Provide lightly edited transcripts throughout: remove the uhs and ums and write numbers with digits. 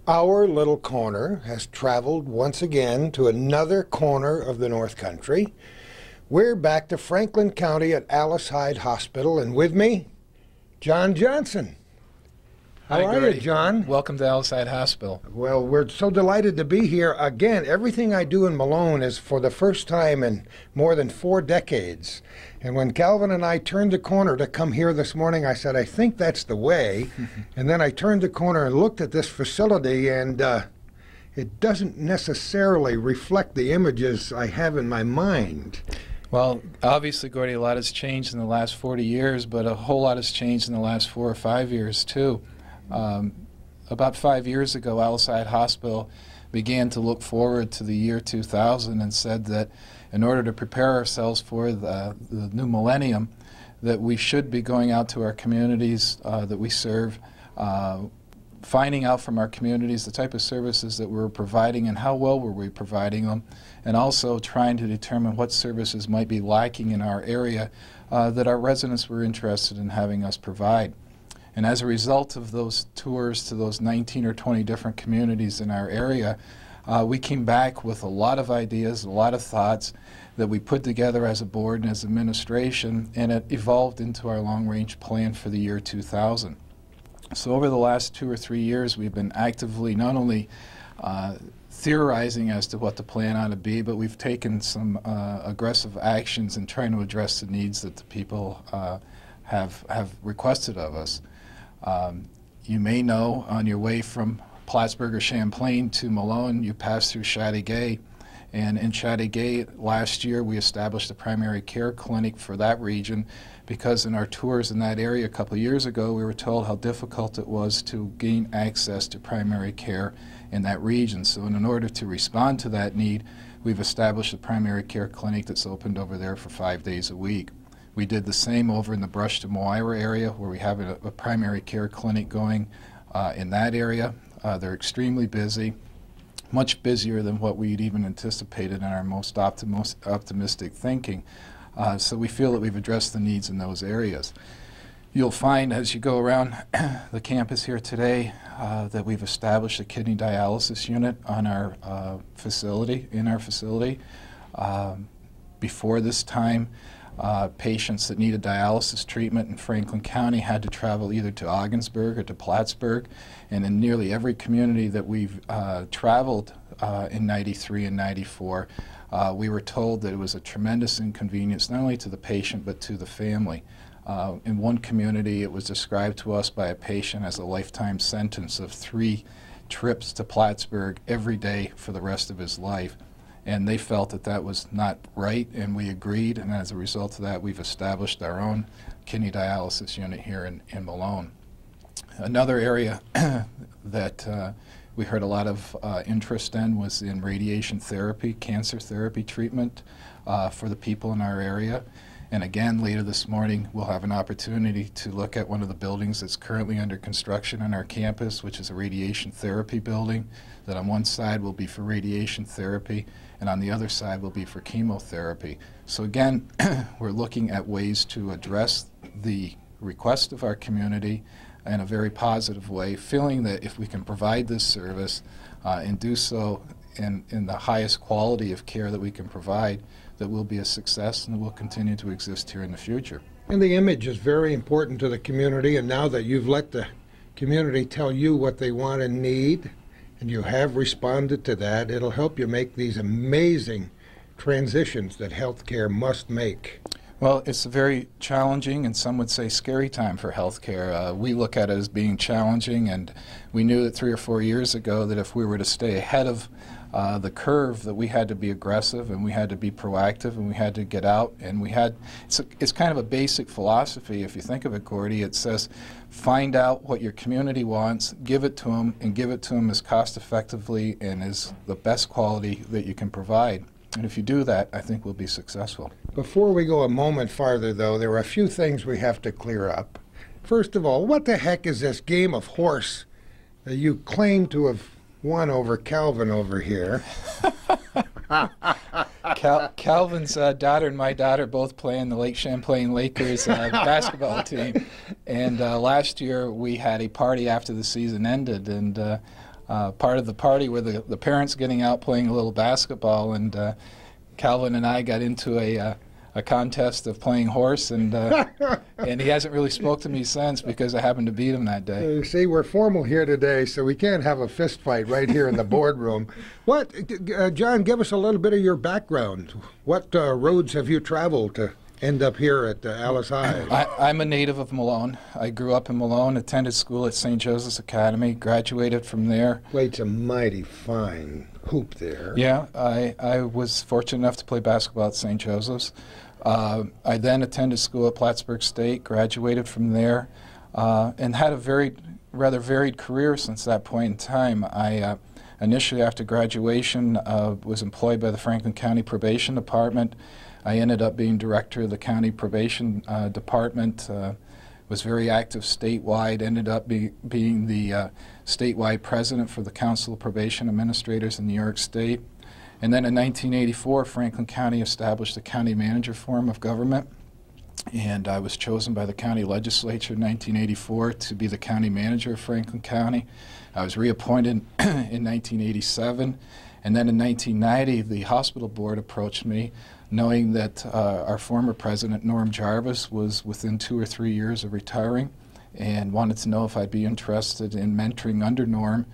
Our little corner has traveled once again to another corner of the North Country. We're back to Franklin County at Hyde Hospital, and with me, John Johnson. How are you, John? Welcome to Hyde Hospital. Well, we're so delighted to be here again. Everything I do in Malone is for the first time in more than 4 decades. And when Calvin and I turned the corner to come here this morning, I said, I think that's the way. And then I turned the corner and looked at this facility, and it doesn't necessarily reflect the images I have in my mind. Well, obviously, Gordy, a lot has changed in the last 40 years, but a whole lot has changed in the last 4 or 5 years, too. About 5 years ago, Hyde Hospital began to look forward to the year 2000 and said that in order to prepare ourselves for the new millennium, that we should be going out to our communities that we serve, finding out from our communities the type of services that we're providing and how well were we providing them, and also trying to determine what services might be lacking in our area that our residents were interested in having us provide. And as a result of those tours to those 19 or 20 different communities in our area, we came back with a lot of ideas, a lot of thoughts that we put together as a board and as administration, and it evolved into our long-range plan for the year 2000. So over the last 2 or 3 years, we've been actively not only theorizing as to what the plan ought to be, but we've taken some aggressive actions in trying to address the needs that the people have requested of us. You may know on your way from Plattsburgh or Champlain to Malone, you pass through Hyde, and in Hyde last year we established a primary care clinic for that region because in our tours in that area a couple of years ago we were told how difficult it was to gain access to primary care in that region. So in order to respond to that need, we've established a primary care clinic that's opened over there for 5 days a week. We did the same over in the Brush to Moira area where we have a primary care clinic going in that area. They're extremely busy, much busier than what we'd even anticipated in our most optimistic thinking. So we feel that we've addressed the needs in those areas. You'll find as you go around the campus here today that we've established a kidney dialysis unit on our facility, Before this time, patients that needed dialysis treatment in Franklin County had to travel either to Ogdensburg or to Plattsburgh, and in nearly every community that we've traveled in '93 and '94, we were told that it was a tremendous inconvenience not only to the patient but to the family. In one community it was described to us by a patient as a lifetime sentence of 3 trips to Plattsburgh every day for the rest of his life. And they felt that that was not right, and we agreed, and as a result of that, we've established our own kidney dialysis unit here in Malone. Another area that we heard a lot of interest in was in radiation therapy, cancer therapy treatment for the people in our area. And again, later this morning, we'll have an opportunity to look at one of the buildings that's currently under construction on our campus, which is a radiation therapy building, that on one side will be for radiation therapy, and on the other side will be for chemotherapy. So again, we're looking at ways to address the request of our community in a very positive way, feeling that if we can provide this service and do so in the highest quality of care that we can provide, that will be a success and will continue to exist here in the future. And the image is very important to the community, and now that you've let the community tell you what they want and need, and you have responded to that, it'll help you make these amazing transitions that healthcare must make. Well, it's a very challenging and some would say scary time for healthcare. We look at it as being challenging, and we knew that 3 or 4 years ago that if we were to stay ahead of the curve, that we had to be aggressive and we had to be proactive and we had to get out, and it's kind of a basic philosophy. If you think of it, Gordy, it says find out what your community wants, give it to them, and give it to them as cost effectively and as the best quality that you can provide. And if you do that, I think we'll be successful. Before we go a moment farther, though, there are a few things we have to clear up. First of all, what the heck is this game of horse that you claim to have won over Calvin over here? Calvin's daughter and my daughter both play in the Lake Champlain Lakers basketball team. And last year we had a party after the season ended, and part of the party were the parents getting out playing a little basketball, and Calvin and I got into a contest of playing horse, and and he hasn't really spoke to me since because I happened to beat him that day. You see, we're formal here today, so we can't have a fist fight right here in the boardroom. What, John, give us a little bit of your background. What roads have you traveled to end up here at Alice Hyde? I'm a native of Malone. I grew up in Malone, attended school at St. Joseph's Academy, graduated from there. Played some mighty fine hoop there. Yeah, I was fortunate enough to play basketball at St. Joseph's. I then attended school at Plattsburgh State, graduated from there, and had a rather varied career since that point in time. I initially, after graduation, was employed by the Franklin County Probation Department. I ended up being director of the county probation department, was very active statewide, ended up being the statewide president for the Council of Probation Administrators in New York State. And then in 1984, Franklin County established the county manager form of government, and I was chosen by the county legislature in 1984 to be the county manager of Franklin County. I was reappointed in 1987, and then in 1990, the hospital board approached me, knowing that our former president, Norm Jarvis, was within 2 or 3 years of retiring, and wanted to know if I'd be interested in mentoring under Norm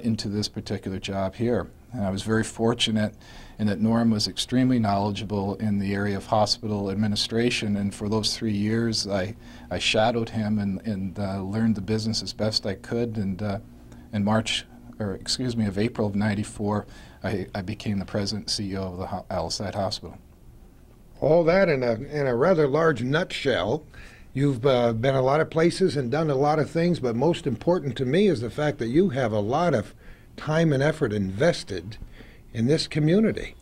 into this particular job here. And I was very fortunate in that Norm was extremely knowledgeable in the area of hospital administration, and for those 3 years I shadowed him and learned the business as best I could, and in April of '94, I became the president and CEO of the Alice Hyde Hospital. All that in a rather large nutshell. You've been a lot of places and done a lot of things, but most important to me is the fact that you have a lot of time and effort invested in this community.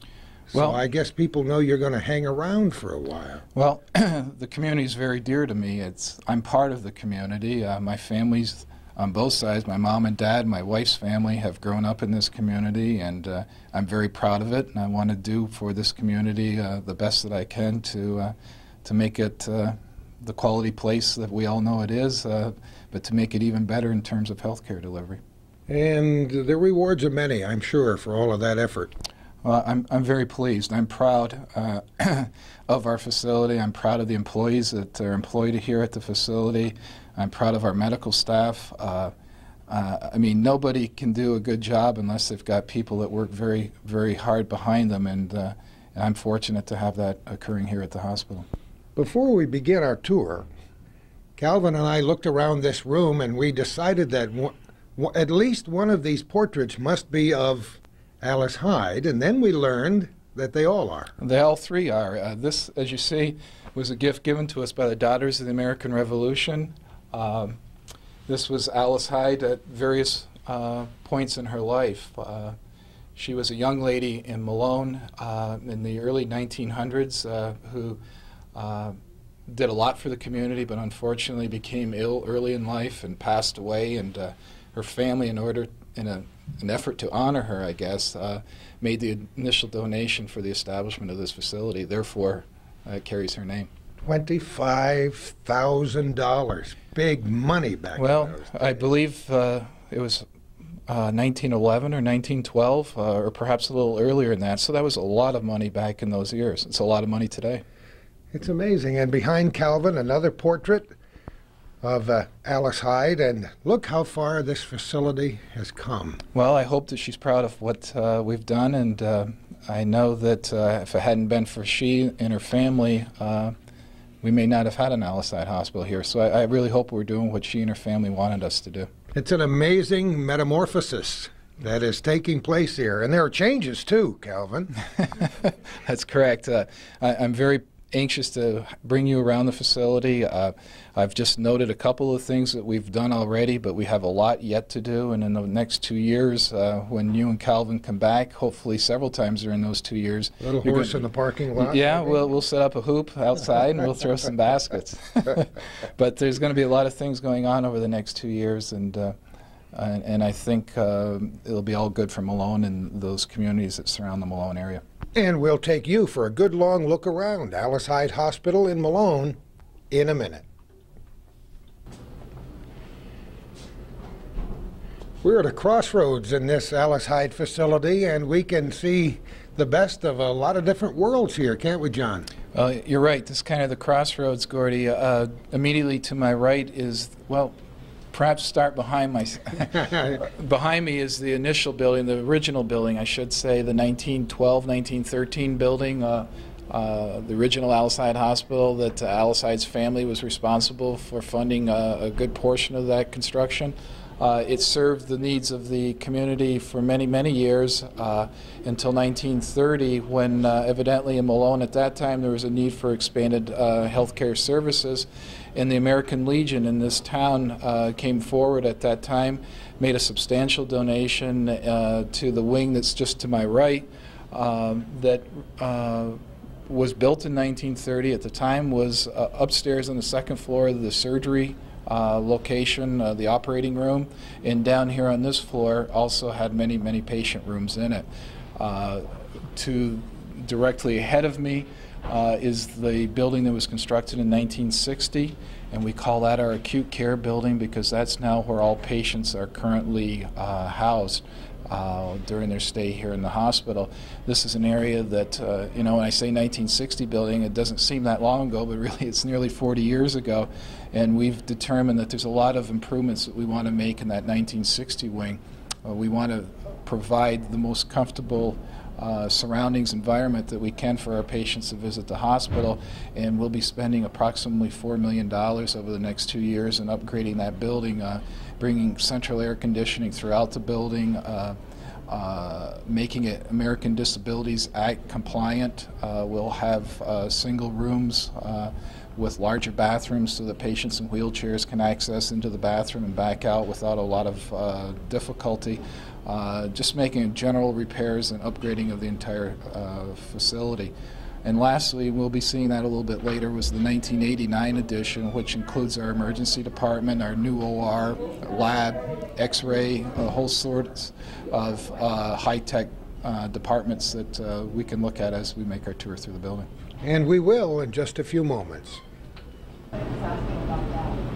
So well, I guess people know you're going to hang around for a while. Well, the community is very dear to me. I'm part of the community. My family's on both sides. My mom and dad, my wife's family have grown up in this community, and I'm very proud of it, and I want to do for this community the best that I can to make it the quality place that we all know it is, but to make it even better in terms of healthcare delivery. And the rewards are many, I'm sure, for all of that effort. Well, I'm very pleased. I'm proud of our facility. I'm proud of the employees that are employed here at the facility. I'm proud of our medical staff. I mean, nobody can do a good job unless they've got people that work very, very hard behind them, and I'm fortunate to have that occurring here at the hospital. Before we begin our tour, Calvin and I looked around this room and we decided that at least one of these portraits must be of Alice Hyde, and then we learned that they all are. They all three are. This, as you see, was a gift given to us by the Daughters of the American Revolution. This was Alice Hyde at various points in her life. She was a young lady in Malone in the early 1900s who did a lot for the community, but unfortunately became ill early in life and passed away, and her family, in an effort to honor her, I guess, made the initial donation for the establishment of this facility. Therefore, it carries her name. $25,000. Big money back well, in those days. I believe it was 1911 or 1912, or perhaps a little earlier than that. So that was a lot of money back in those years. It's a lot of money today. It's amazing. And behind Calvin, another portrait of Alice Hyde, and look how far this facility has come. Well, I hope that she's proud of what we've done, and I know that if it hadn't been for she and her family, we may not have had an Alice Hyde Hospital here. So I really hope we're doing what she and her family wanted us to do. It's an amazing metamorphosis that is taking place here, and there are changes too, Calvin. That's correct. I'm very anxious to bring you around the facility. I've just noted a couple of things that we've done already, but we have a lot yet to do, and in the next 2 years, when you and Calvin come back, hopefully several times during those 2 years. Little horse in the parking lot? Yeah, we'll set up a hoop outside and we'll throw some baskets. But there's going to be a lot of things going on over the next 2 years, and I think it'll be all good for Malone and those communities that surround the Malone area. And we'll take you for a good long look around Alice Hyde Hospital in Malone in a minute. We're at a crossroads in this Alice Hyde facility, and we can see the best of a lot of different worlds here, can't we, John? Well, you're right. This is kind of the crossroads, Gordy. Immediately to my right is, well, perhaps start behind my behind me is the initial building, the original building, I should say, the 1912, 1913 building, the original Alice Hyde Hospital that Alice Hyde's family was responsible for funding a good portion of that construction. It served the needs of the community for many, many years until 1930, when evidently in Malone at that time there was a need for expanded healthcare services. And the American Legion in this town came forward at that time, made a substantial donation to the wing that's just to my right that was built in 1930. At the time was upstairs on the second floor of the surgery location, the operating room, and down here on this floor also had many, many patient rooms in it. Directly ahead of me is the building that was constructed in 1960, and we call that our acute care building because that's now where all patients are currently housed during their stay here in the hospital. This is an area that, you know, when I say 1960 building, it doesn't seem that long ago, but really it's nearly 40 years ago. And we've determined that there's a lot of improvements that we want to make in that 1960 wing. We want to provide the most comfortable surroundings environment that we can for our patients to visit the hospital, and we'll be spending approximately $4 million over the next 2 years in upgrading that building, bringing central air conditioning throughout the building, making it American Disabilities Act compliant. We'll have single rooms with larger bathrooms so that patients in wheelchairs can access into the bathroom and back out without a lot of difficulty. Just making general repairs and upgrading of the entire facility. And lastly, we'll be seeing that a little bit later, was the 1989 edition, which includes our emergency department, our new OR, lab, x-ray, a whole sort of high-tech departments that we can look at as we make our tour through the building. And we will in just a few moments.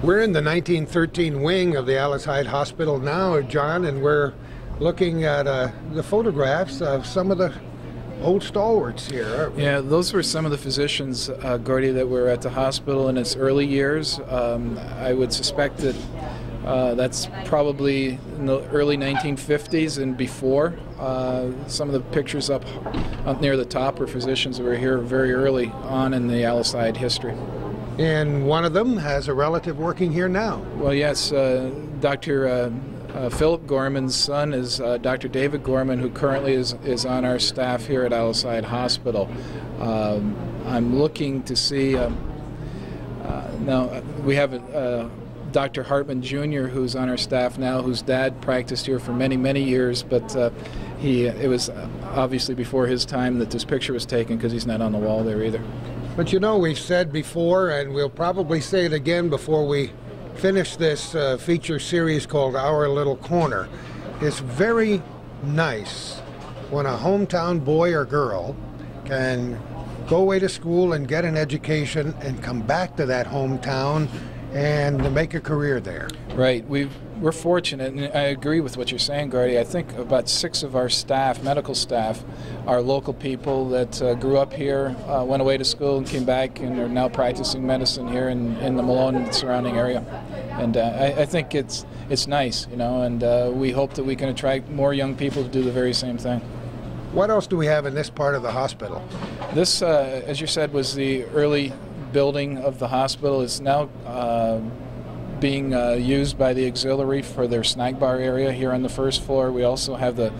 We're in the 1913 wing of the Alice Hyde Hospital now, John, and we're looking at the photographs of some of the old stalwarts here, aren't we? Yeah, those were some of the physicians, Gordy, that were at the hospital in its early years. I would suspect that that's probably in the early 1950s and before. Some of the pictures up near the top were physicians that were here very early on in the Alice Hyde history. And one of them has a relative working here now. Well, yes, Dr. Philip Gorman's son is Dr. David Gorman, who currently is on our staff here at Alice Hyde Hospital. I'm looking to see, now we have Dr. Hartman Jr., who's on our staff now, whose dad practiced here for many, many years, but it was obviously before his time that this picture was taken because he's not on the wall there either. But you know, we've said before, and we'll probably say it again before we finish this feature series called Our Little Corner. It's very nice when a hometown boy or girl can go away to school and get an education and come back to that hometown and make a career there. Right. We're fortunate, and I agree with what you're saying, Gardy. I think about 6 of our staff, medical staff, are local people that grew up here, went away to school and came back and are now practicing medicine here in the Malone and surrounding area. And I think it's nice, you know, and we hope that we can attract more young people to do the very same thing. What else do we have in this part of the hospital? This, as you said, was the early building of the hospital. It's now being used by the auxiliary for their snack bar area here on the first floor. We also have the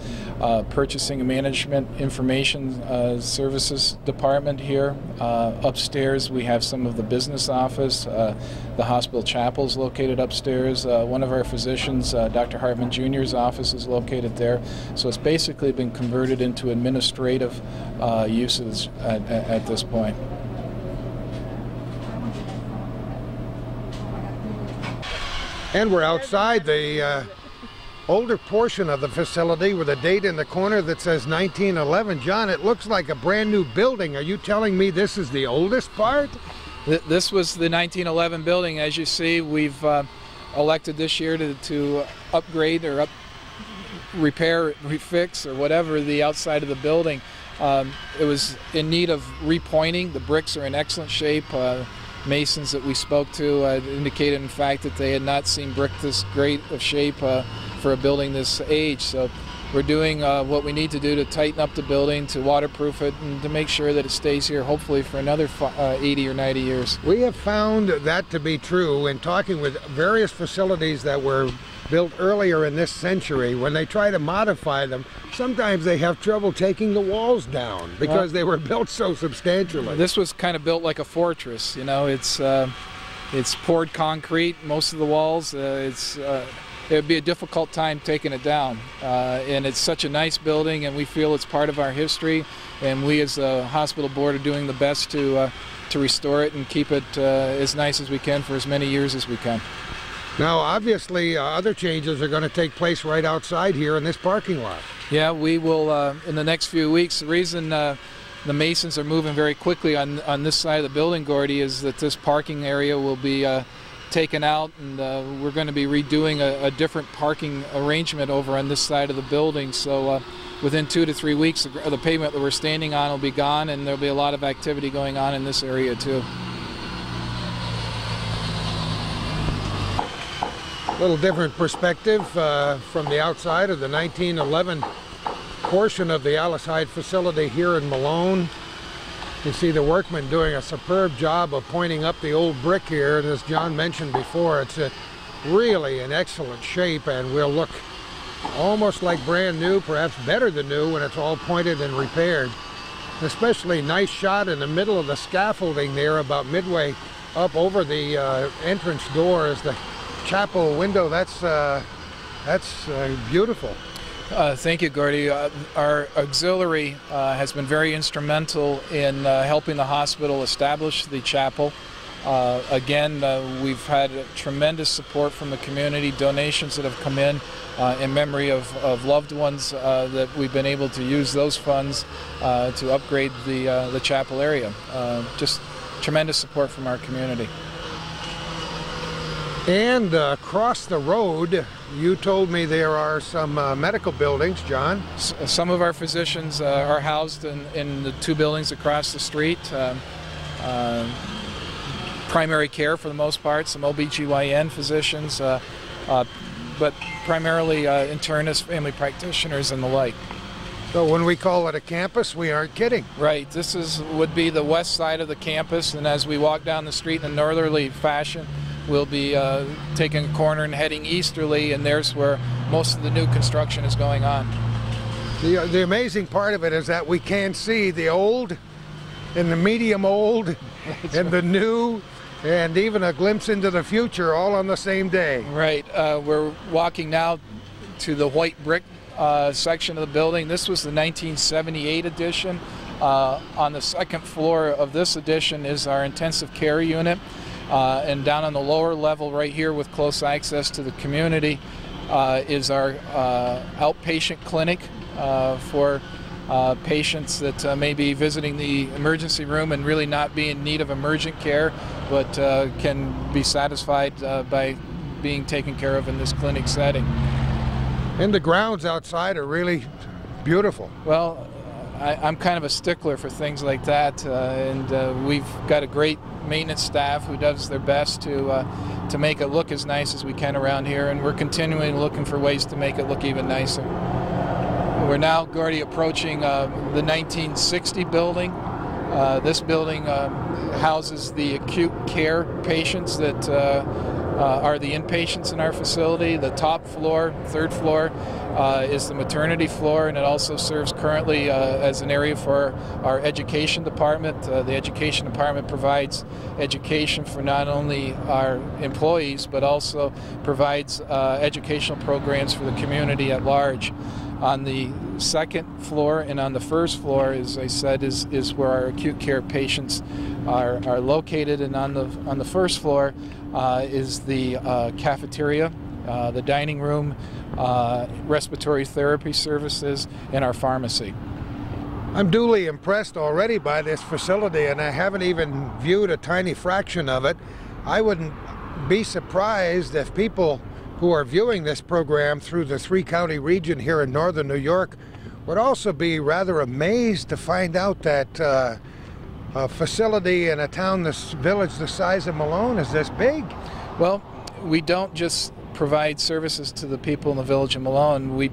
purchasing and management information services department here. Upstairs we have some of the business office. The hospital chapel is located upstairs. One of our physicians, Dr. Hartman Jr.'s office is located there. So it's basically been converted into administrative uses at this point. And we're outside the older portion of the facility with a date in the corner that says 1911. John, it looks like a brand new building. Are you telling me this is the oldest part? This was the 1911 building. As you see, we've elected this year to upgrade or repair, refix, or whatever the outside of the building. It was in need of repointing. The bricks are in excellent shape. Masons that we spoke to indicated, in fact, that they had not seen brick this great of shape for a building this age. So we're doing what we need to do to tighten up the building, to waterproof it, and to make sure that it stays here hopefully for another 80 or 90 years. We have found that to be true in talking with various facilities that were built earlier in this century. When they try to modify them, sometimes they have trouble taking the walls down because they were built so substantially. This was kind of built like a fortress. You know, it's poured concrete, most of the walls. It would be a difficult time taking it down. And it's such a nice building, and we feel it's part of our history. And we as a hospital board are doing the best to restore it and keep it as nice as we can for as many years as we can. Now, obviously, other changes are going to take place right outside here in this parking lot. Yeah, we will in the next few weeks. The reason the Masons are moving very quickly on this side of the building, Gordy, is that this parking area will be taken out, and we're going to be redoing a different parking arrangement over on this side of the building. So within 2 to 3 weeks, the pavement that we're standing on will be gone, and there'll be a lot of activity going on in this area too. A little different perspective from the outside of the 1911 portion of the Alice Hyde facility here in Malone. You see the workmen doing a superb job of pointing up the old brick here, and as John mentioned before, it's really in excellent shape and will look almost like brand new, perhaps better than new, when it's all pointed and repaired. Especially nice shot in the middle of the scaffolding there, about midway up over the entrance door, is the chapel window. That's beautiful. Thank you, Gordy. Our auxiliary has been very instrumental in helping the hospital establish the chapel. Again, we've had tremendous support from the community, donations that have come in memory of loved ones that we've been able to use those funds to upgrade the chapel area. Just tremendous support from our community. And across the road, you told me there are some medical buildings, John. Some of our physicians are housed in the 2 buildings across the street. Primary care for the most part, some OB/GYN physicians, but primarily internists, family practitioners, and the like. So when we call it a campus, we aren't kidding. Right. This would be the west side of the campus, and as we walk down the street in a northerly fashion, we'll be taking a corner and heading easterly, and there's where most of the new construction is going on. The amazing part of it is that we can see the old and the medium old and the new, and even a glimpse into the future, all on the same day. Right. We're walking now to the white brick section of the building. This was the 1978 edition. On the second floor of this edition is our intensive care unit. And down on the lower level right here with close access to the community is our outpatient clinic for patients that may be visiting the emergency room and really not be in need of emergent care, but can be satisfied by being taken care of in this clinic setting. And the grounds outside are really beautiful. Well, I'm kind of a stickler for things like that, and we've got a great maintenance staff who does their best to make it look as nice as we can around here, and we're continuing looking for ways to make it look even nicer. We're now, Gordy, approaching the 1960 building. This building houses the acute care patients that are the inpatients in our facility. The top floor, 3rd floor, is the maternity floor, and it also serves currently as an area for our education department. The education department provides education for not only our employees, but also provides educational programs for the community at large. On the 2nd floor and on the 1st floor, as I said, is where our acute care patients are located, and on the 1st floor is the cafeteria the dining room, respiratory therapy services, and our pharmacy. I'm duly impressed already by this facility, and I haven't even viewed a tiny fraction of it. I wouldn't be surprised if people who are viewing this program through the three-county region here in northern New York would also be rather amazed to find out that a facility in a town, this village the size of Malone, is this big. Well, we don't just provide services to the people in the village of Malone. We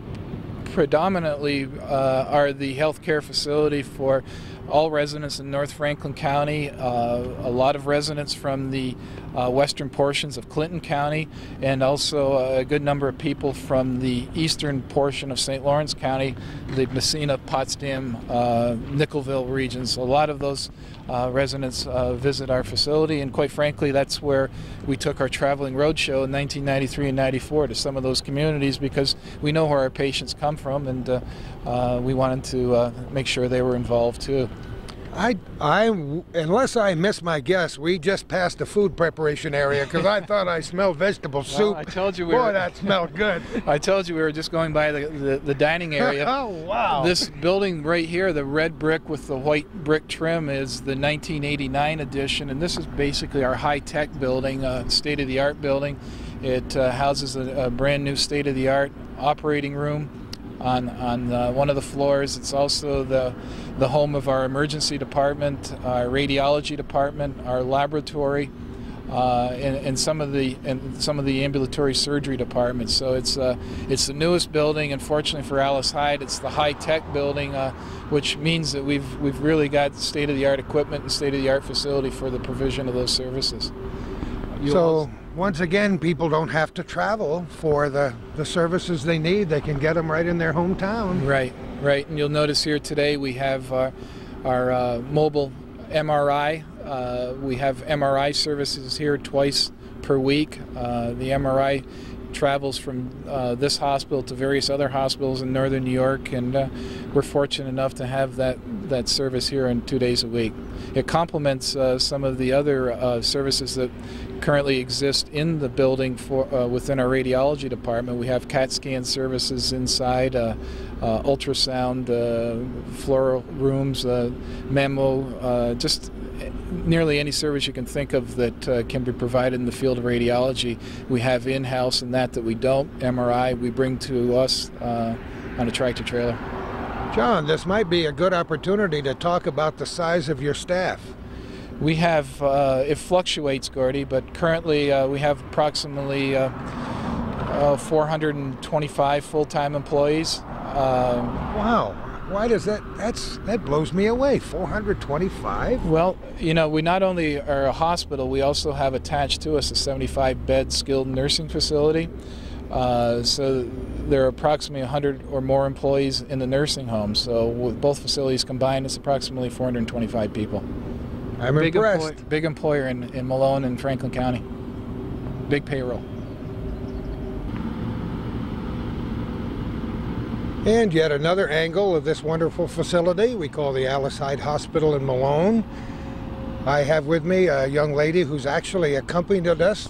predominantly are the healthcare facility for all residents in North Franklin County, a lot of residents from the western portions of Clinton County, and also a good number of people from the eastern portion of St. Lawrence County, the Messina, Potsdam, Nickelville regions. A lot of those residents visit our facility, and quite frankly, that's where we took our traveling roadshow in 1993 and 94 to some of those communities, because we know where our patients come from, and we wanted to make sure they were involved too. Unless I miss my guess, we just passed the food preparation area, because I thought I smelled vegetable soup. Well, I told you Boy, that smelled good. I told you we were just going by the dining area. Oh, wow. This building right here, the red brick with the white brick trim, is the 1989 edition, and this is basically our high-tech building, state-of-the-art building. It houses a brand new state-of-the-art operating room on one of the floors. It's also the home of our emergency department, our radiology department, our laboratory, and some of the ambulatory surgery departments. So it's the newest building. Unfortunately for Alice Hyde, it's the high-tech building, which means that we've really got state-of-the-art equipment and state-of-the-art facility for the provision of those services. So once again, people don't have to travel for the services they need. They can get them right in their hometown. Right. And you'll notice here today we have our mobile MRI. We have MRI services here twice per week. The MRI travels from this hospital to various other hospitals in northern New York, and we're fortunate enough to have that service here 2 days a week. It complements some of the other services that currently exist in the building within our radiology department. We have CAT scan services inside, ultrasound, fluoro rooms, mammo, just nearly any service you can think of that can be provided in the field of radiology. We have in-house, and that we don't. MRI we bring to us on a tractor trailer. John, this might be a good opportunity to talk about the size of your staff. We have, it fluctuates, Gordy, but currently we have approximately 425 full-time employees. Wow. Why does that blows me away, 425? Well, we not only are a hospital, we also have attached to us a 75-bed skilled nursing facility. So there are approximately 100 or more employees in the nursing home. So with both facilities combined, it's approximately 425 people. I'm impressed. Big employer in Malone and Franklin County. Big payroll. And yet another angle of this wonderful facility we call the Alice Hyde Hospital in Malone. I have with me a young lady who's actually accompanied us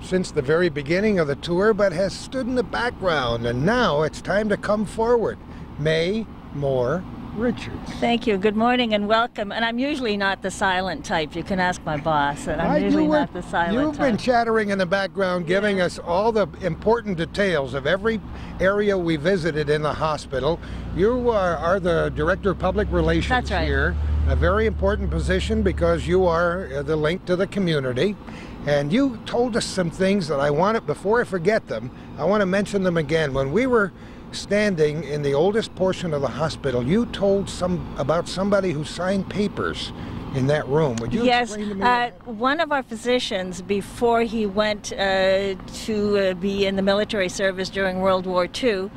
since the very beginning of the tour, but has stood in the background, and now it's time to come forward. May Moore Richards. Thank you. Good morning and welcome. And I'm usually not the silent type. You can ask my boss. And I'm usually not the silent type. You've been chattering in the background, giving us all the important details of every area we visited in the hospital. You are the Director of Public Relations. That's right. Here. A very important position because you are the link to the community. And you told us some things that I wanted, before I forget them, I want to mention them again. When we were standing in the oldest portion of the hospital, you told about somebody who signed papers in that room. Would you explain to me? One of our physicians, before he went to be in the military service during World War II,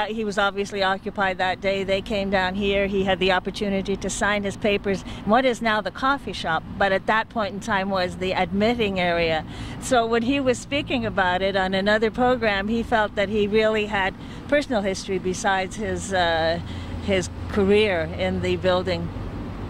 he was obviously occupied that day. They came down here. He had the opportunity to sign his papers in what is now the coffee shop, but at that point in time was the admitting area. So when he was speaking about it on another program, he felt that he really had personal history besides his career in the building.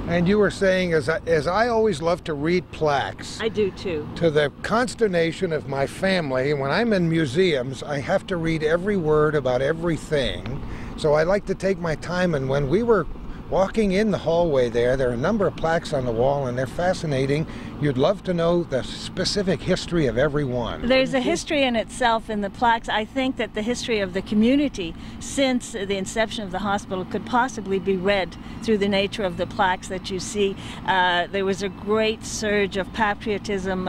And you were saying, as I always love to read plaques, I do too. to the consternation of my family, when I'm in museums, I have to read every word about everything. So I like to take my time, and when we were walking in the hallway there are a number of plaques on the wall, and they're fascinating. You'd love to know the specific history of every one. There's a history in itself in the plaques. I think that the history of the community since the inception of the hospital could possibly be read through the nature of the plaques that you see. There was a great surge of patriotism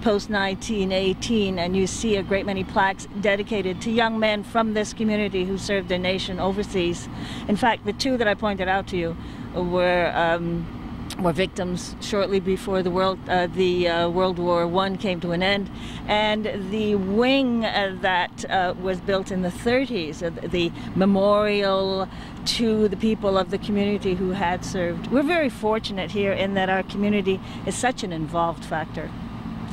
post-1918, and you see a great many plaques dedicated to young men from this community who served their nation overseas. In fact, the two that I pointed out to you were victims shortly before the World War I came to an end, and the wing that was built in the 30s, the memorial to the people of the community who had served. We're very fortunate here in that our community is such an involved factor.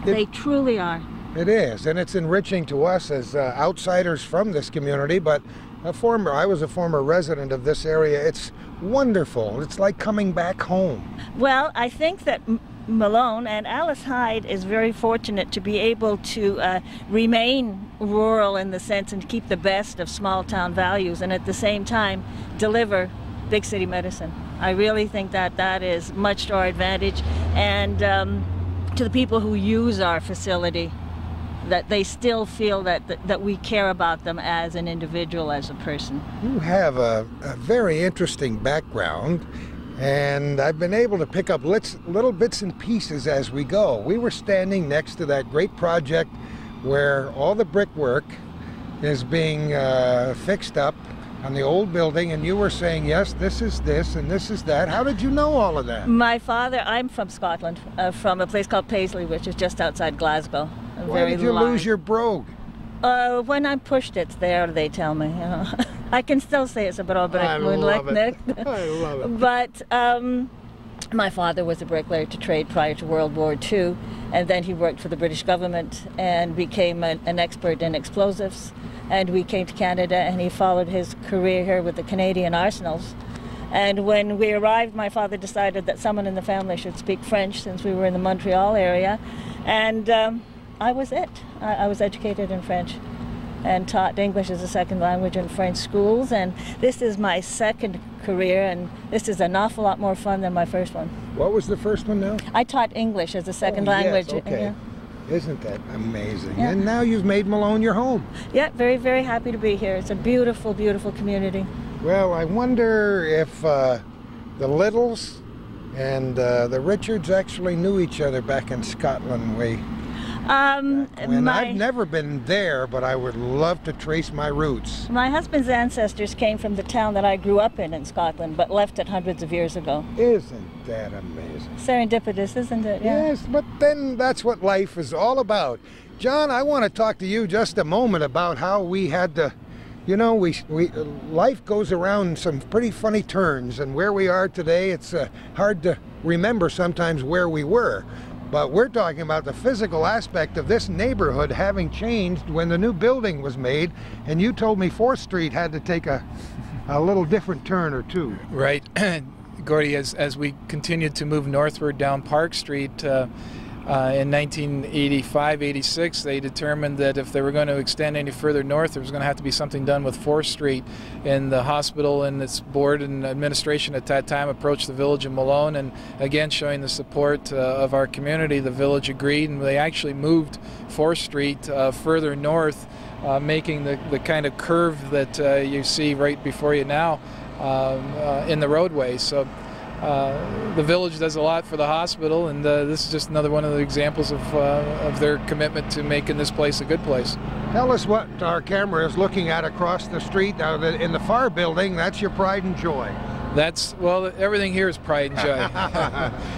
They truly are. It is, and it's enriching to us as outsiders from this community, but I was a former resident of this area. It's wonderful. It's like coming back home. Well, I think that Malone and Alice Hyde is very fortunate to be able to remain rural in the sense and keep the best of small town values, and at the same time deliver big city medicine. I really think that that is much to our advantage, and to the people who use our facility, that they still feel that we care about them as an individual, as a person. You have a very interesting background, and I've been able to pick up little bits and pieces as we go. We were standing next to that great project where all the brickwork is being fixed up on the old building, and you were saying, yes, this is this and this is that. How did you know all of that? My father, I'm from Scotland, from a place called Paisley, which is just outside Glasgow. Why did you lose your brogue? When I'm pushed, it's there, they tell me. You know. I can still say it's a brogue. I love it. I love it. But my father was a bricklayer to trade prior to World War II, and then he worked for the British government and became an expert in explosives. And we came to Canada, and he followed his career here with the Canadian Arsenals. And when we arrived, my father decided that someone in the family should speak French, since we were in the Montreal area. And I was it. I was educated in French and taught English as a second language in French schools. And this is my second career, and this is an awful lot more fun than my first one. What was the first one now? I taught English as a second language. Yes, okay. Yeah. Isn't that amazing? Yeah. And now you've made Malone your home. Yeah, very, very happy to be here. It's a beautiful, beautiful community. Well, I wonder if the Littles and the Richards actually knew each other back in Scotland way. I've never been there, but I would love to trace my roots. My husband's ancestors came from the town that I grew up in Scotland, but left it hundreds of years ago. Isn't that amazing? Serendipitous, isn't it? Yeah. Yes, but then that's what life is all about. John, I want to talk to you just a moment about how we had to, you know, life goes around some pretty funny turns, and where we are today, it's hard to remember sometimes where we were. But we're talking about the physical aspect of this neighborhood having changed when the new building was made, and you told me 4th Street had to take a little different turn or two. Right. Gordy, as we continued to move northward down Park Street, in 1985-86, they determined that if they were going to extend any further north, there was going to have to be something done with 4th Street. And the hospital and its board and administration at that time approached the village of Malone, and again, showing the support of our community, the village agreed, and they actually moved 4th Street further north, making the kind of curve that you see right before you now in the roadway. So the village does a lot for the hospital, and this is just another one of the examples of their commitment to making this place a good place. Tell us what our camera is looking at across the street. Now, in the far building, that's your pride and joy. Well, everything here is pride and joy.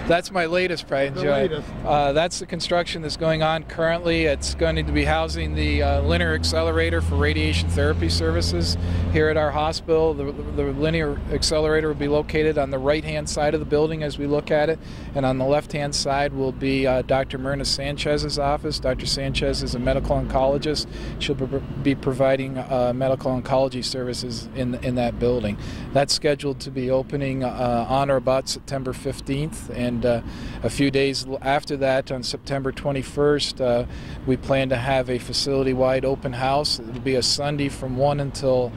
That's my latest pride and joy. That's the construction that's going on currently. It's going to be housing the linear accelerator for radiation therapy services here at our hospital. The linear accelerator will be located on the right-hand side of the building as we look at it, and on the left-hand side will be Dr. Myrna Sanchez's office. Dr. Sanchez is a medical oncologist. She'll be providing medical oncology services in that building. That's scheduled to be be opening on or about September 15th, and a few days after that, on September 21st, we plan to have a facility-wide open house. It will be a Sunday from 1 until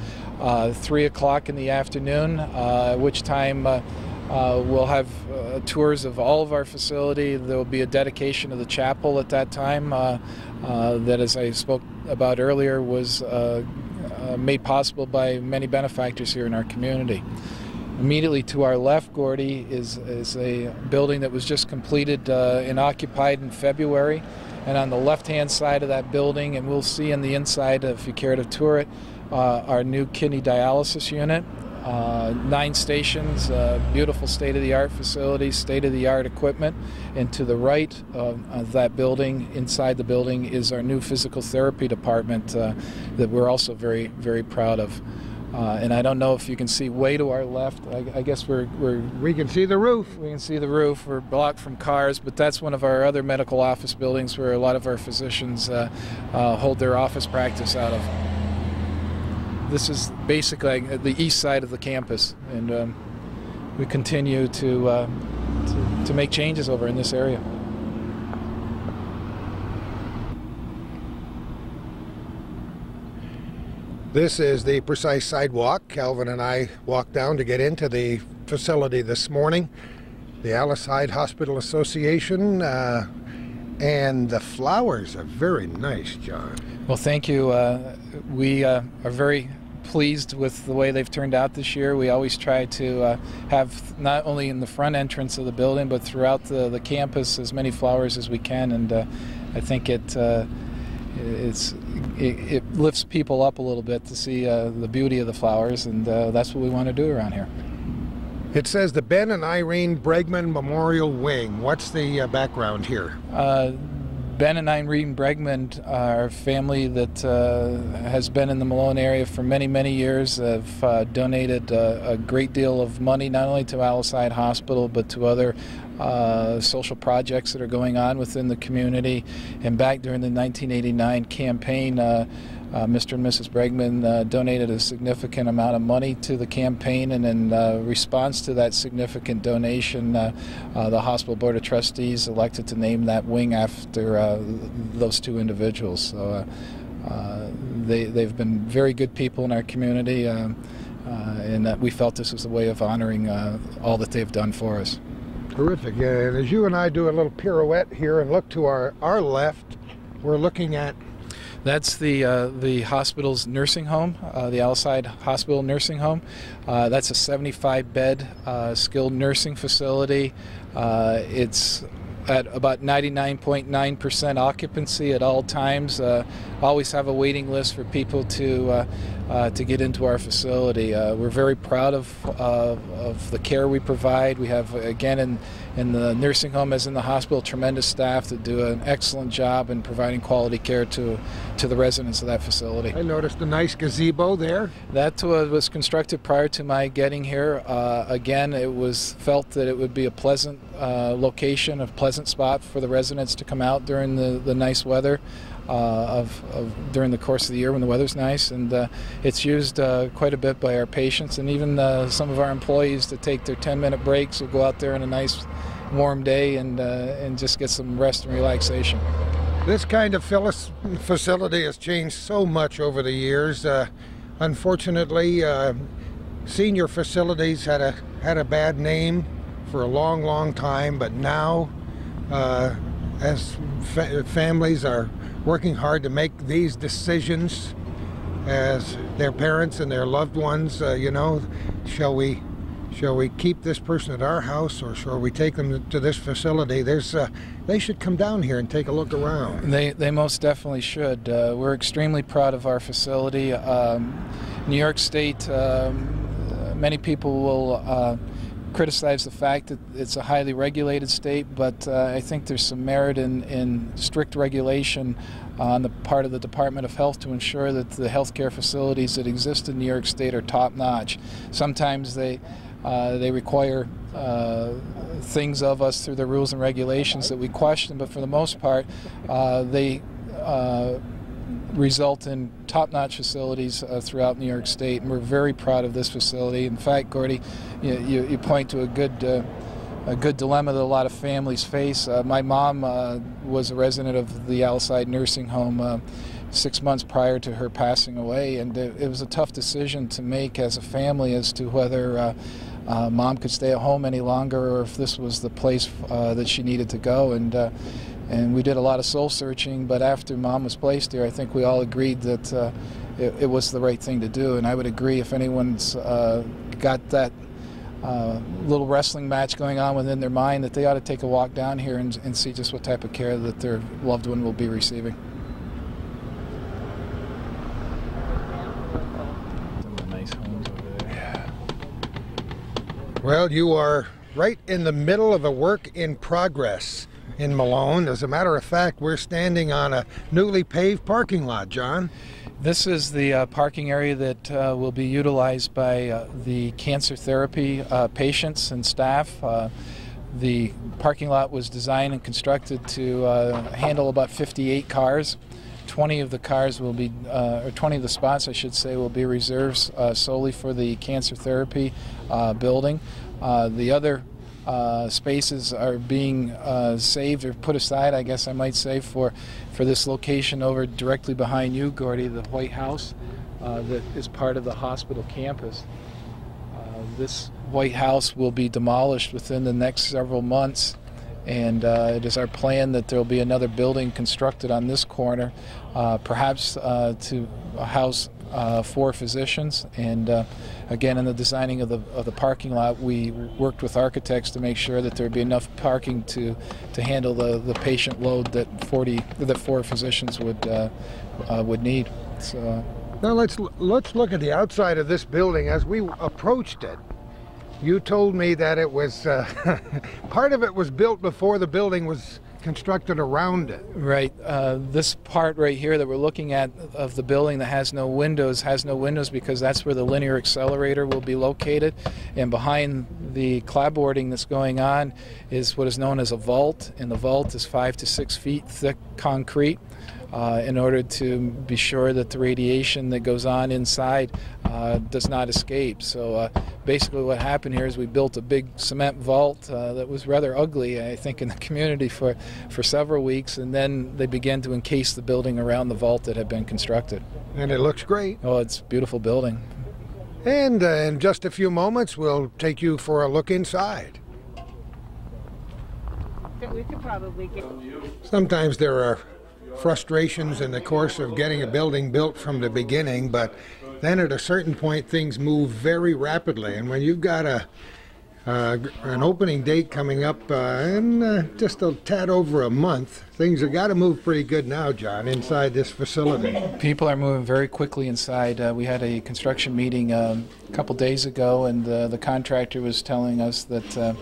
3 o'clock in the afternoon, at which time we'll have tours of all of our facility. There will be a dedication of the chapel at that time that, as I spoke about earlier, was made possible by many benefactors here in our community. Immediately to our left, Gordy, is a building that was just completed and occupied in February. And on the left-hand side of that building, and we'll see in the inside if you care to tour it, our new kidney dialysis unit. 9 stations, beautiful state-of-the-art facilities, state-of-the-art equipment. And to the right of that building, inside the building, is our new physical therapy department that we're also very, very proud of. And I don't know if you can see way to our left. I guess we can see the roof. We can see the roof. We're blocked from cars, but that's one of our other medical office buildings where a lot of our physicians hold their office practice out of. This is basically the east side of the campus, and we continue to make changes over in this area. This is the precise sidewalk Calvin and I walked down to get into the facility this morning. The Hyde Hospital Association, and the flowers are very nice, John. Well, thank you. We are very pleased with the way they've turned out this year. We always try to have not only in the front entrance of the building, but throughout the campus as many flowers as we can, and I think it lifts people up a little bit to see the beauty of the flowers, and that's what we want to do around here. It says the Ben and Irene Bregman Memorial Wing. What's the background here? Ben and Irene Bregman are a family that has been in the Malone area for many, many years. Have donated a great deal of money, not only to Hyde Hospital, but to other social projects that are going on within the community. And back during the 1989 campaign, Mr. and Mrs. Bregman donated a significant amount of money to the campaign, and in response to that significant donation, the hospital board of trustees elected to name that wing after those two individuals. So they've been very good people in our community, and we felt this was a way of honoring all that they've done for us. Terrific. And as you and I do a little pirouette here and look to our left, we're looking at... That's the hospital's nursing home, the Hyde Hospital Nursing Home. That's a 75-bed skilled nursing facility. It's at about 99.9% occupancy at all times. Always have a waiting list for people to get into our facility. We're very proud of the care we provide. We have, again, in the nursing home as in the hospital, tremendous staff that do an excellent job in providing quality care to the residents of that facility. I noticed a nice gazebo there. That was constructed prior to my getting here. Again, it was felt that it would be a pleasant location, a pleasant spot for the residents to come out during the nice weather during the course of the year when the weather's nice, and it's used quite a bit by our patients, and even some of our employees that take their 10-minute breaks will go out there on a nice warm day and just get some rest and relaxation. This kind of facility has changed so much over the years. Unfortunately, senior facilities had a bad name for a long, long time, but now as families are working hard to make these decisions as their parents and their loved ones, shall we keep this person at our house, or shall we take them to this facility? They should come down here and take a look around. They most definitely should. We're extremely proud of our facility. New York State, many people will criticize the fact that it's a highly regulated state, but I think there's some merit in strict regulation on the part of the Department of Health to ensure that the healthcare facilities that exist in New York State are top-notch. Sometimes they require things of us through the rules and regulations that we question, but for the most part, they result in top-notch facilities throughout New York State, and we're very proud of this facility. In fact, Gordy, you point to a good dilemma that a lot of families face. My mom was a resident of the Alcide nursing home 6 months prior to her passing away, and it was a tough decision to make as a family as to whether Mom could stay at home any longer or if this was the place that she needed to go. And we did a lot of soul searching, but after Mom was placed here, I think we all agreed that it was the right thing to do. And I would agree, if anyone's got that little wrestling match going on within their mind, that they ought to take a walk down here and see just what type of care that their loved one will be receiving. Some of the nice homes over there. Yeah. Well, you are right in the middle of a work in progress in Malone. As a matter of fact, we're standing on a newly paved parking lot, John. This is the parking area that will be utilized by the cancer therapy patients and staff. The parking lot was designed and constructed to handle about 58 cars. 20 of the cars will be, or 20 of the spots, I should say, will be reserved solely for the cancer therapy building. The other spaces are being saved or put aside, I guess I might say, for this location over directly behind you, Gordy, the White House that is part of the hospital campus. This White House will be demolished within the next several months, and it is our plan that there will be another building constructed on this corner, perhaps to house 4 physicians. And again, in the designing of the parking lot, we worked with architects to make sure that there would be enough parking to handle the patient load that 4 physicians would need. So now let's look at the outside of this building. As we approached it, you told me that it was part of it was built before the building was constructed around it. Right. This part right here that we're looking at of the building that has no windows because that's where the linear accelerator will be located. And behind the clapboarding that's going on is what is known as a vault, and the vault is 5 to 6 feet thick concrete. In order to be sure that the radiation that goes on inside does not escape. So basically what happened here is we built a big cement vault that was rather ugly, I think, in the community for several weeks, and then they began to encase the building around the vault that had been constructed. And it looks great. Oh, it's a beautiful building. And in just a few moments, we'll take you for a look inside. We could probably get... Sometimes there are frustrations in the course of getting a building built from the beginning, but then at a certain point things move very rapidly, and when you've got an opening date coming up in just a tad over a month, things have got to move pretty good now, John, inside this facility. People are moving very quickly inside. We had a construction meeting a couple days ago, and the contractor was telling us that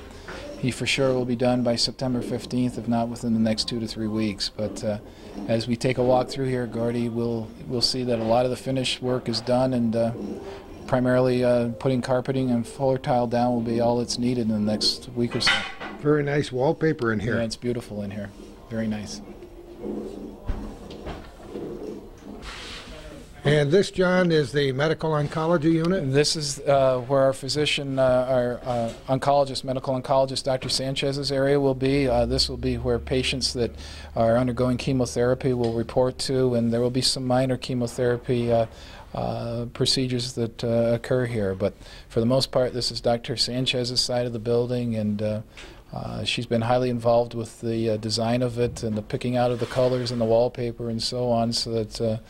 he for sure will be done by September 15th, if not within the next 2 to 3 weeks. But as we take a walk through here, Gordy, we'll see that a lot of the finished work is done, and primarily putting carpeting and floor tile down will be all that's needed in the next week or so. Very nice wallpaper in here. Yeah, it's beautiful in here. Very nice. And this, John, is the medical oncology unit? This is where our physician, our oncologist, medical oncologist, Dr. Sanchez's area will be. This will be where patients that are undergoing chemotherapy will report to, and there will be some minor chemotherapy procedures that occur here. But for the most part, this is Dr. Sanchez's side of the building, and she's been highly involved with the design of it and the picking out of the colors and the wallpaper and so on, so that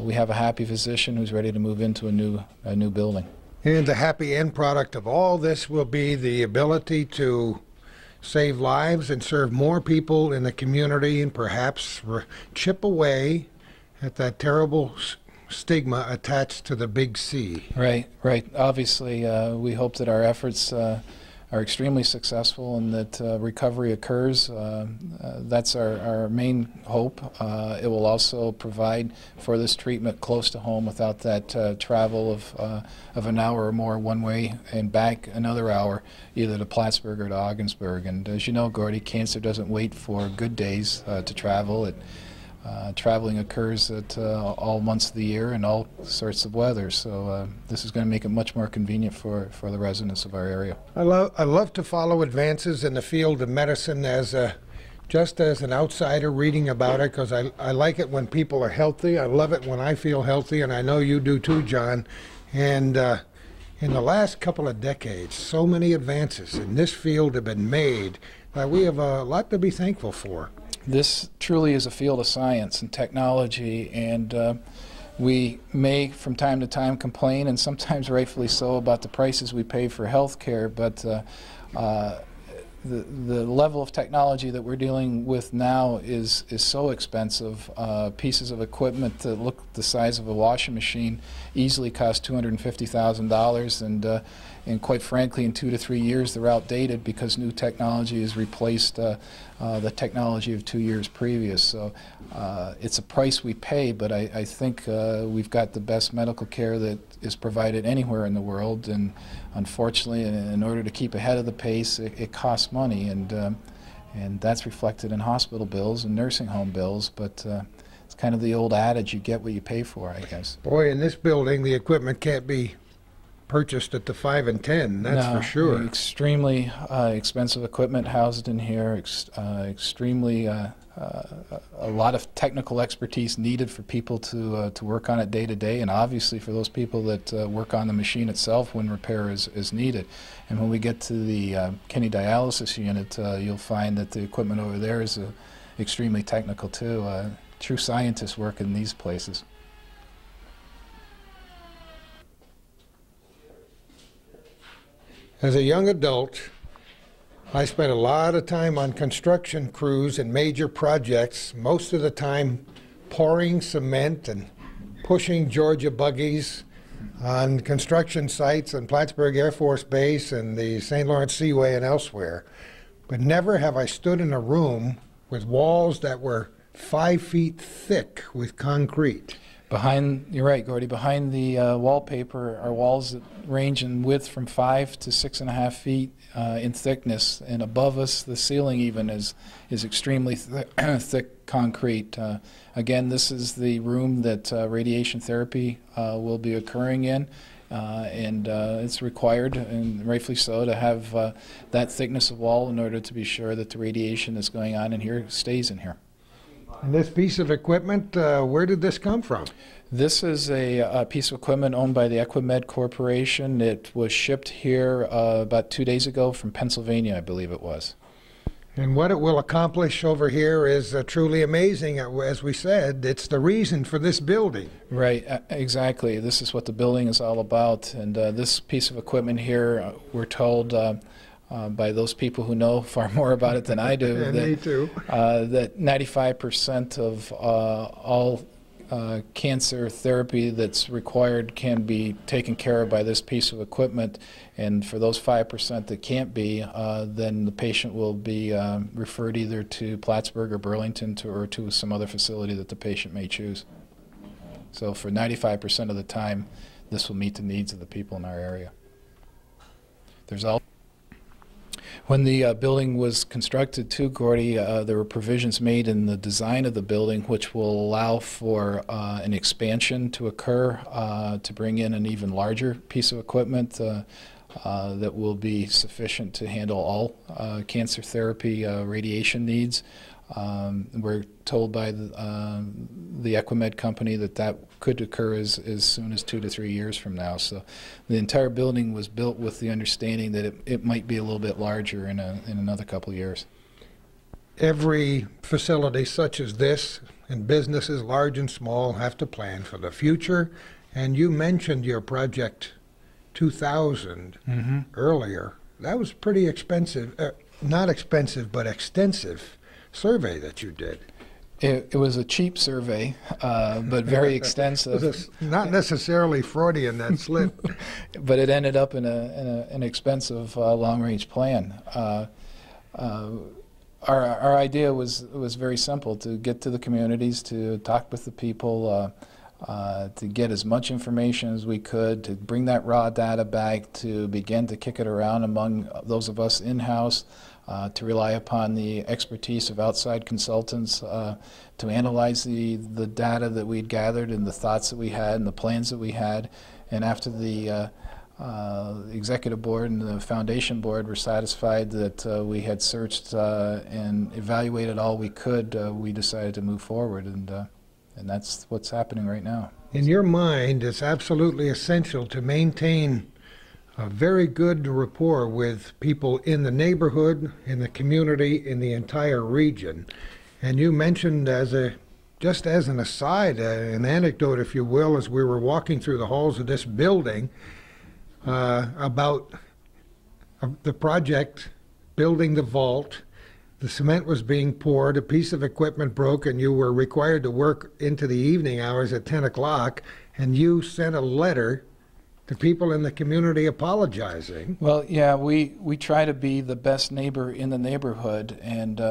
we have a happy physician who's ready to move into a new building. And the happy end product of all this will be the ability to save lives and serve more people in the community, and perhaps chip away at that terrible stigma attached to the big C. Right. Obviously, we hope that our efforts are extremely successful and that recovery occurs. That's our main hope. It will also provide for this treatment close to home without that travel of an hour or more one way and back another hour, either to Plattsburgh or to Ogdensburg. And as you know, Gordy, cancer doesn't wait for good days to travel. It Traveling occurs at all months of the year and all sorts of weather, so this is going to make it much more convenient for the residents of our area. I love to follow advances in the field of medicine just as an outsider reading about it, because I like it when people are healthy. I love it when I feel healthy, and I know you do too, John. And in the last couple of decades, so many advances in this field have been made that we have a lot to be thankful for. This truly is a field of science and technology, and we may from time to time complain, and sometimes rightfully so, about the prices we pay for health care, but the level of technology that we're dealing with now is so expensive. Pieces of equipment that look the size of a washing machine easily cost $250,000, and quite frankly, in 2 to 3 years, they're outdated because new technology has replaced the technology of 2 years previous. So it's a price we pay, but I think we've got the best medical care that is provided anywhere in the world, and unfortunately, in order to keep ahead of the pace, it costs money, and that's reflected in hospital bills and nursing home bills, but it's kind of the old adage, you get what you pay for, I guess. Boy, in this building, the equipment can't be purchased at the 5 and 10, that's for sure. Extremely expensive equipment housed in here, extremely a lot of technical expertise needed for people to work on it day to day, and obviously for those people that work on the machine itself when repair is needed. And when we get to the kidney dialysis unit, you'll find that the equipment over there is extremely technical too. True scientists work in these places. As a young adult, I spent a lot of time on construction crews and major projects, most of the time pouring cement and pushing Georgia buggies on construction sites on Plattsburgh Air Force Base and the St. Lawrence Seaway and elsewhere. But never have I stood in a room with walls that were 5 feet thick with concrete. You're right, Gordy, behind the wallpaper are walls that range in width from 5 to 6.5 feet in thickness, and above us, the ceiling even is extremely thick concrete. Again, this is the room that radiation therapy will be occurring in, and it's required, and rightfully so, to have that thickness of wall in order to be sure that the radiation that's going on in here stays in here. And this piece of equipment, where did this come from? This is a piece of equipment owned by the Equimed Corporation. It was shipped here about 2 days ago from Pennsylvania, I believe it was. And what it will accomplish over here is truly amazing. As we said, it's the reason for this building. Right, exactly. This is what the building is all about. And this piece of equipment here, we're told by those people who know far more about it than I do, and me too, that 95% of all cancer therapy that's required can be taken care of by this piece of equipment, and for those 5% that can't be, then the patient will be referred either to Plattsburgh or Burlington or to some other facility that the patient may choose. So for 95% of the time, this will meet the needs of the people in our area. There's also when the building was constructed too, Gordy, there were provisions made in the design of the building which will allow for an expansion to occur to bring in an even larger piece of equipment that will be sufficient to handle all cancer therapy radiation needs. We're told by the Equimed company that could occur as soon as 2 to 3 years from now. So the entire building was built with the understanding that it might be a little bit larger in another couple of years. Every facility such as this, and businesses large and small, have to plan for the future. And you mentioned your Project 2000 earlier. That was pretty expensive, not expensive, but extensive survey that you did. It was a cheap survey, but very extensive. It was not necessarily Freudian, that slip. But it ended up in an expensive long-range plan. Our idea was very simple: to get to the communities, to talk with the people, to get as much information as we could, to bring that raw data back, to begin to kick it around among those of us in-house, to rely upon the expertise of outside consultants to analyze the data that we'd gathered and the thoughts that we had and the plans that we had. And after the executive board and the foundation board were satisfied that we had searched and evaluated all we could, we decided to move forward, and that's what's happening right now. In your mind, it's absolutely essential to maintain a very good rapport with people in the neighborhood, in the community, in the entire region. And you mentioned, just as an aside, an anecdote, if you will, as we were walking through the halls of this building, about the project, building the vault. The cement was being poured, a piece of equipment broke, and you were required to work into the evening hours at 10 o'clock, and you sent a letter to people in the community apologizing. Well, yeah, we try to be the best neighbor in the neighborhood, and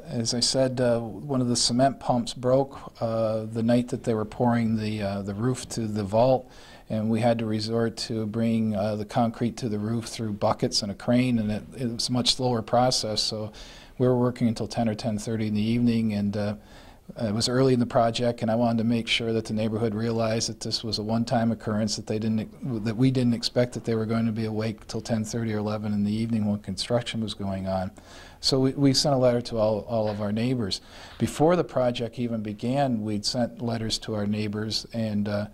as I said, one of the cement pumps broke the night that they were pouring the roof to the vault, and we had to resort to bringing the concrete to the roof through buckets and a crane, and it was a much slower process, so we were working until 10 or 10:30 in the evening, and it was early in the project, and I wanted to make sure that the neighborhood realized that this was a one-time occurrence, that we didn't expect that they were going to be awake till 10:30 or 11 in the evening when construction was going on. So we sent a letter to all of our neighbors. Before the project even began, we'd sent letters to our neighbors, and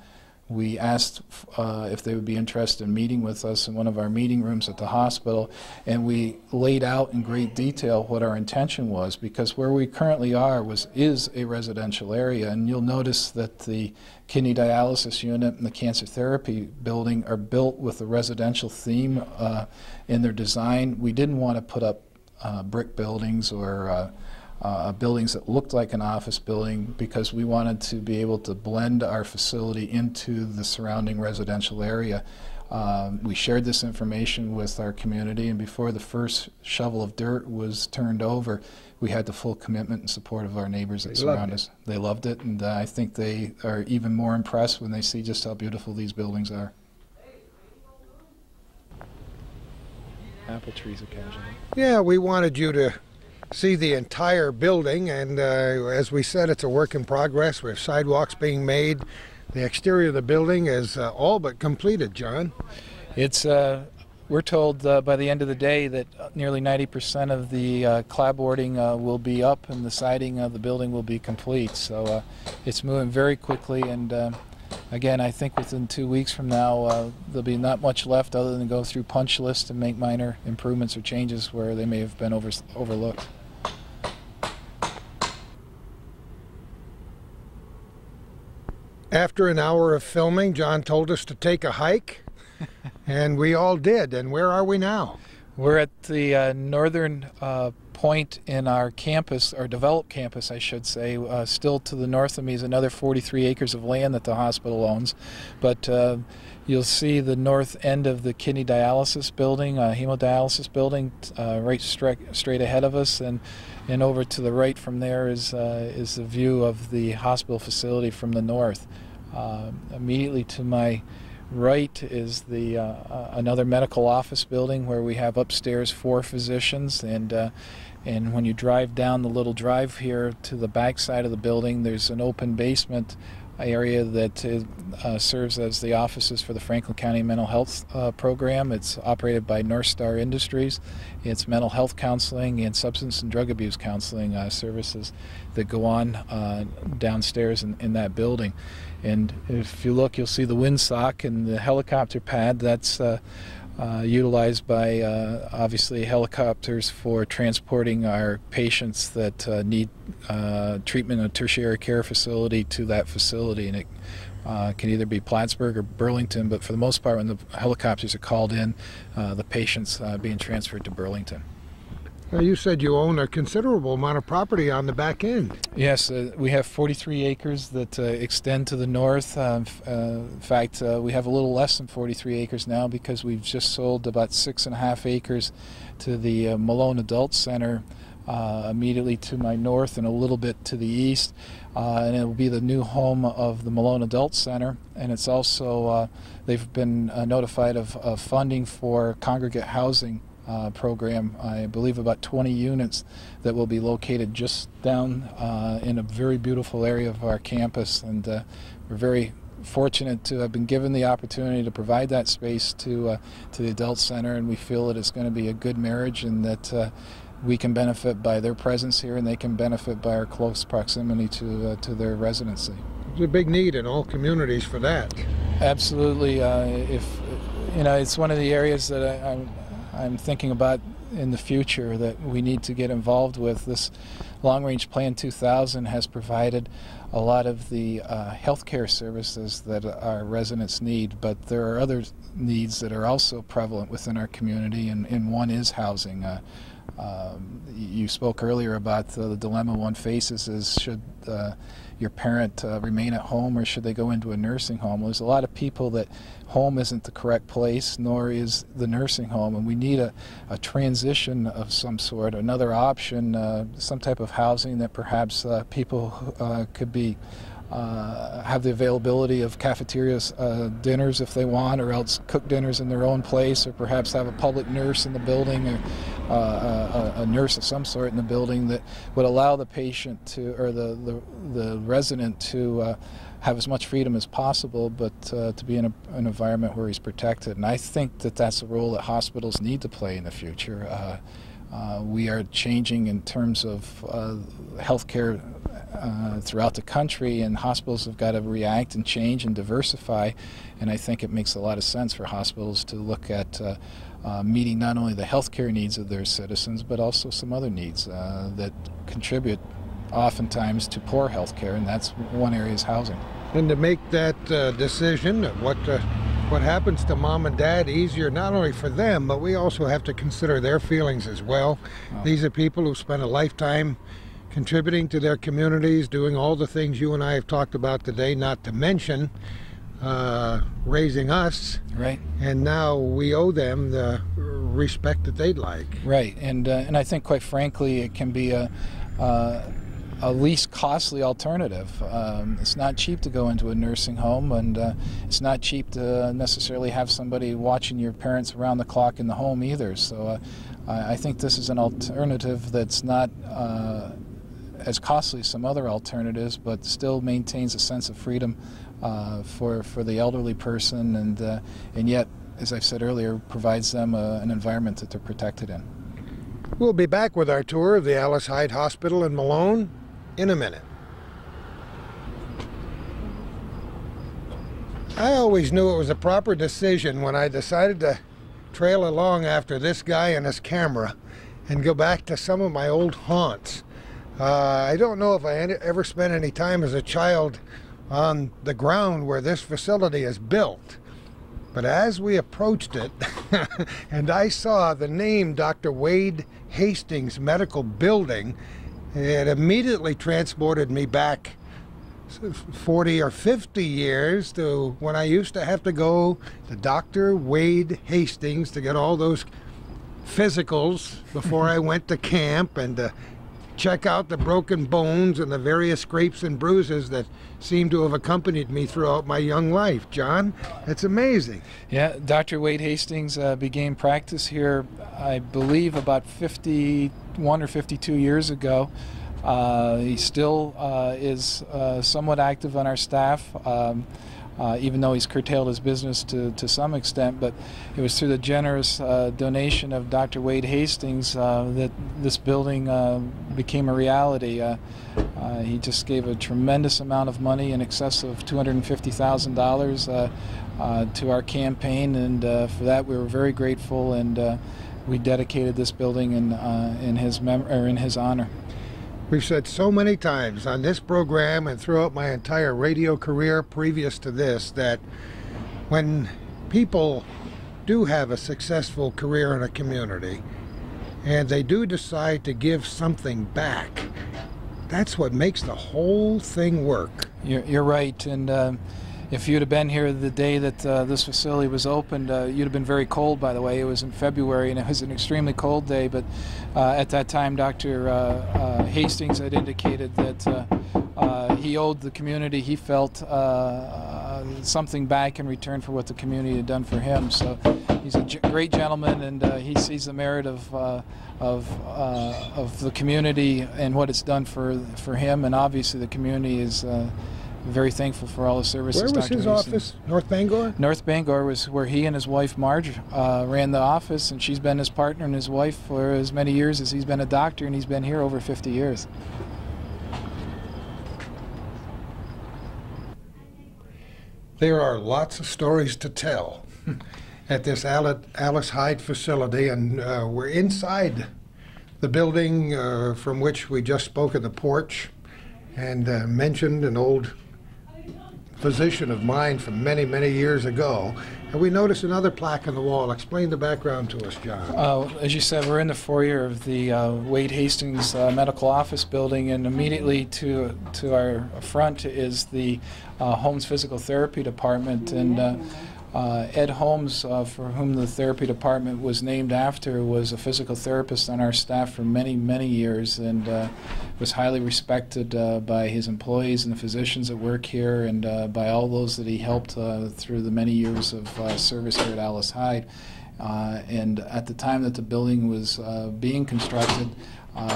we asked if they would be interested in meeting with us in one of our meeting rooms at the hospital, and we laid out in great detail what our intention was, because where we currently are is a residential area, and you'll notice that the kidney dialysis unit and the cancer therapy building are built with a residential theme in their design. We didn't want to put up brick buildings or buildings that looked like an office building, because we wanted to be able to blend our facility into the surrounding residential area. We shared this information with our community, and before the first shovel of dirt was turned over, we had the full commitment and support of our neighbors that surround us. They loved it, and I think they are even more impressed when they see just how beautiful these buildings are. Apple trees occasionally. Yeah, we wanted you to see the entire building, and as we said, it's a work in progress. We have sidewalks being made. The exterior of the building is all but completed, John. It's we're told by the end of the day that nearly 90% of the clapboarding will be up, and the siding of the building will be complete. So it's moving very quickly, and again, I think within 2 weeks from now there'll be not much left other than go through punch lists and make minor improvements or changes where they may have been overlooked. After an hour of filming, John told us to take a hike, and we all did. And where are we now? We're at the northern point in our campus, our developed campus, I should say. Still to the north of me is another 43 acres of land that the hospital owns. But you'll see the north end of the kidney dialysis building, hemodialysis building, right straight ahead of us. And over to the right from there is the view of the hospital facility from the north. Immediately to my right is the another medical office building where we have upstairs 4 physicians, and when you drive down the little drive here to the back side of the building, there's an open basement area that serves as the offices for the Franklin County Mental Health Program. It's operated by North Star Industries. It's mental health counseling and substance and drug abuse counseling services that go on downstairs in that building. And if you look, you'll see the windsock and the helicopter pad. That's utilized by obviously helicopters for transporting our patients that need treatment in a tertiary care facility to that facility, and it can either be Plattsburgh or Burlington, but for the most part when the helicopters are called in, the patients being transferred to Burlington. You said you own a considerable amount of property on the back end. Yes, we have 43 acres that extend to the north. In fact, we have a little less than 43 acres now because we've just sold about 6.5 acres to the Malone Adult Center immediately to my north and a little bit to the east. And it will be the new home of the Malone Adult Center. And it's also, they've been notified of funding for congregate housing program. I believe about 20 units that will be located just down in a very beautiful area of our campus, and we're very fortunate to have been given the opportunity to provide that space to the Adult Center, and we feel that it's going to be a good marriage, and that we can benefit by their presence here, and they can benefit by our close proximity to their residency. There's a big need in all communities for that. Absolutely. If you know, it's one of the areas that I'm thinking about in the future that we need to get involved with. This Long Range Plan 2000 has provided a lot of the healthcare services that our residents need, but there are other needs that are also prevalent within our community, and one is housing. You spoke earlier about the dilemma one faces is should your parent remain at home or should they go into a nursing home? Well, there's a lot of people that home isn't the correct place, nor is the nursing home, and we need a transition of some sort, another option, some type of housing that perhaps people could be have the availability of cafeterias dinners if they want, or else cook dinners in their own place, or perhaps have a public nurse in the building, or a nurse of some sort in the building that would allow the patient to, or the resident to have as much freedom as possible, but to be in an environment where he's protected. And I think that that's a role that hospitals need to play in the future. We are changing in terms of healthcare throughout the country, and hospitals have got to react and change and diversify, and I think it makes a lot of sense for hospitals to look at meeting not only the healthcare needs of their citizens, but also some other needs that contribute oftentimes to poor healthcare, and that's one area is housing. And to make that decision of what happens to mom and dad easier, not only for them, but we also have to consider their feelings as well. Oh. These are people who spent a lifetime contributing to their communities, doing all the things you and I have talked about today, not to mention raising us. Right. And now we owe them the respect that they'd like. Right. And I think, quite frankly, it can be a least costly alternative. It's not cheap to go into a nursing home, and it's not cheap to necessarily have somebody watching your parents around the clock in the home either. So I think this is an alternative that's not as costly as some other alternatives, but still maintains a sense of freedom for the elderly person, and yet, as I've said earlier, provides them an environment that they're protected in. We'll be back with our tour of the Alice Hyde Hospital in Malone in a minute. I always knew it was a proper decision when I decided to trail along after this guy and his camera and go back to some of my old haunts. I don't know if I ever spent any time as a child on the ground where this facility is built, but as we approached it and I saw the name Dr. Wade Hastings Medical Building, it immediately transported me back 40 or 50 years to when I used to have to go to Dr. Wade Hastings to get all those physicals before I went to camp, and to check out the broken bones and the various scrapes and bruises that seem to have accompanied me throughout my young life. John, it's amazing. Yeah, Dr. Wade Hastings began practice here, I believe, about 51 or 52 years ago. He still is somewhat active on our staff, even though he's curtailed his business to some extent, but it was through the generous donation of Dr. Wade Hastings that this building became a reality. He just gave a tremendous amount of money, in excess of $250,000 to our campaign, and for that we were very grateful, and we dedicated this building in his honor. We've said so many times on this program and throughout my entire radio career previous to this that when people do have a successful career in a community and they do decide to give something back, that's what makes the whole thing work. You're right, and if you'd have been here the day that this facility was opened, you'd have been very cold, by the way. It was in February, and it was an extremely cold day, but at that time, Dr. Hastings had indicated that he owed the community, he felt, something back in return for what the community had done for him. So he's a great gentleman, and he sees the merit of the community and what it's done for him, and obviously the community is very thankful for all the services. Where was Dr. his Hastings. office? North Bangor? North Bangor was where he and his wife Marge ran the office, and she's been his partner and his wife for as many years as he's been a doctor, and he's been here over 50 years. There are lots of stories to tell at this Alice Hyde facility, and we're inside the building from which we just spoke of the porch, and mentioned an old physician of mine from many, many years ago. And we noticed another plaque on the wall. Explain the background to us, John. As you said, we're in the foyer of the Wade Hastings Medical Office Building, and immediately to our front is the Holmes Physical Therapy Department. And Ed Holmes, for whom the therapy department was named after, was a physical therapist on our staff for many, many years, and was highly respected by his employees and the physicians that work here, and by all those that he helped through the many years of service here at Alice Hyde. And at the time that the building was being constructed,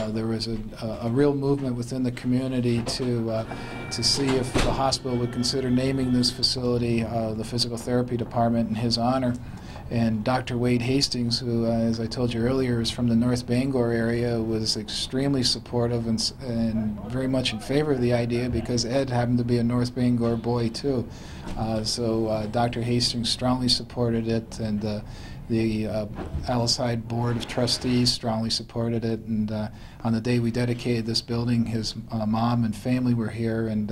there was a real movement within the community to see if the hospital would consider naming this facility the Physical Therapy Department in his honor. And Dr. Wade Hastings, who, as I told you earlier, is from the North Bangor area, was extremely supportive and very much in favor of the idea, because Ed happened to be a North Bangor boy too. So Dr. Hastings strongly supported it, and the Alice Hyde Board of Trustees strongly supported it, and on the day we dedicated this building, his mom and family were here, and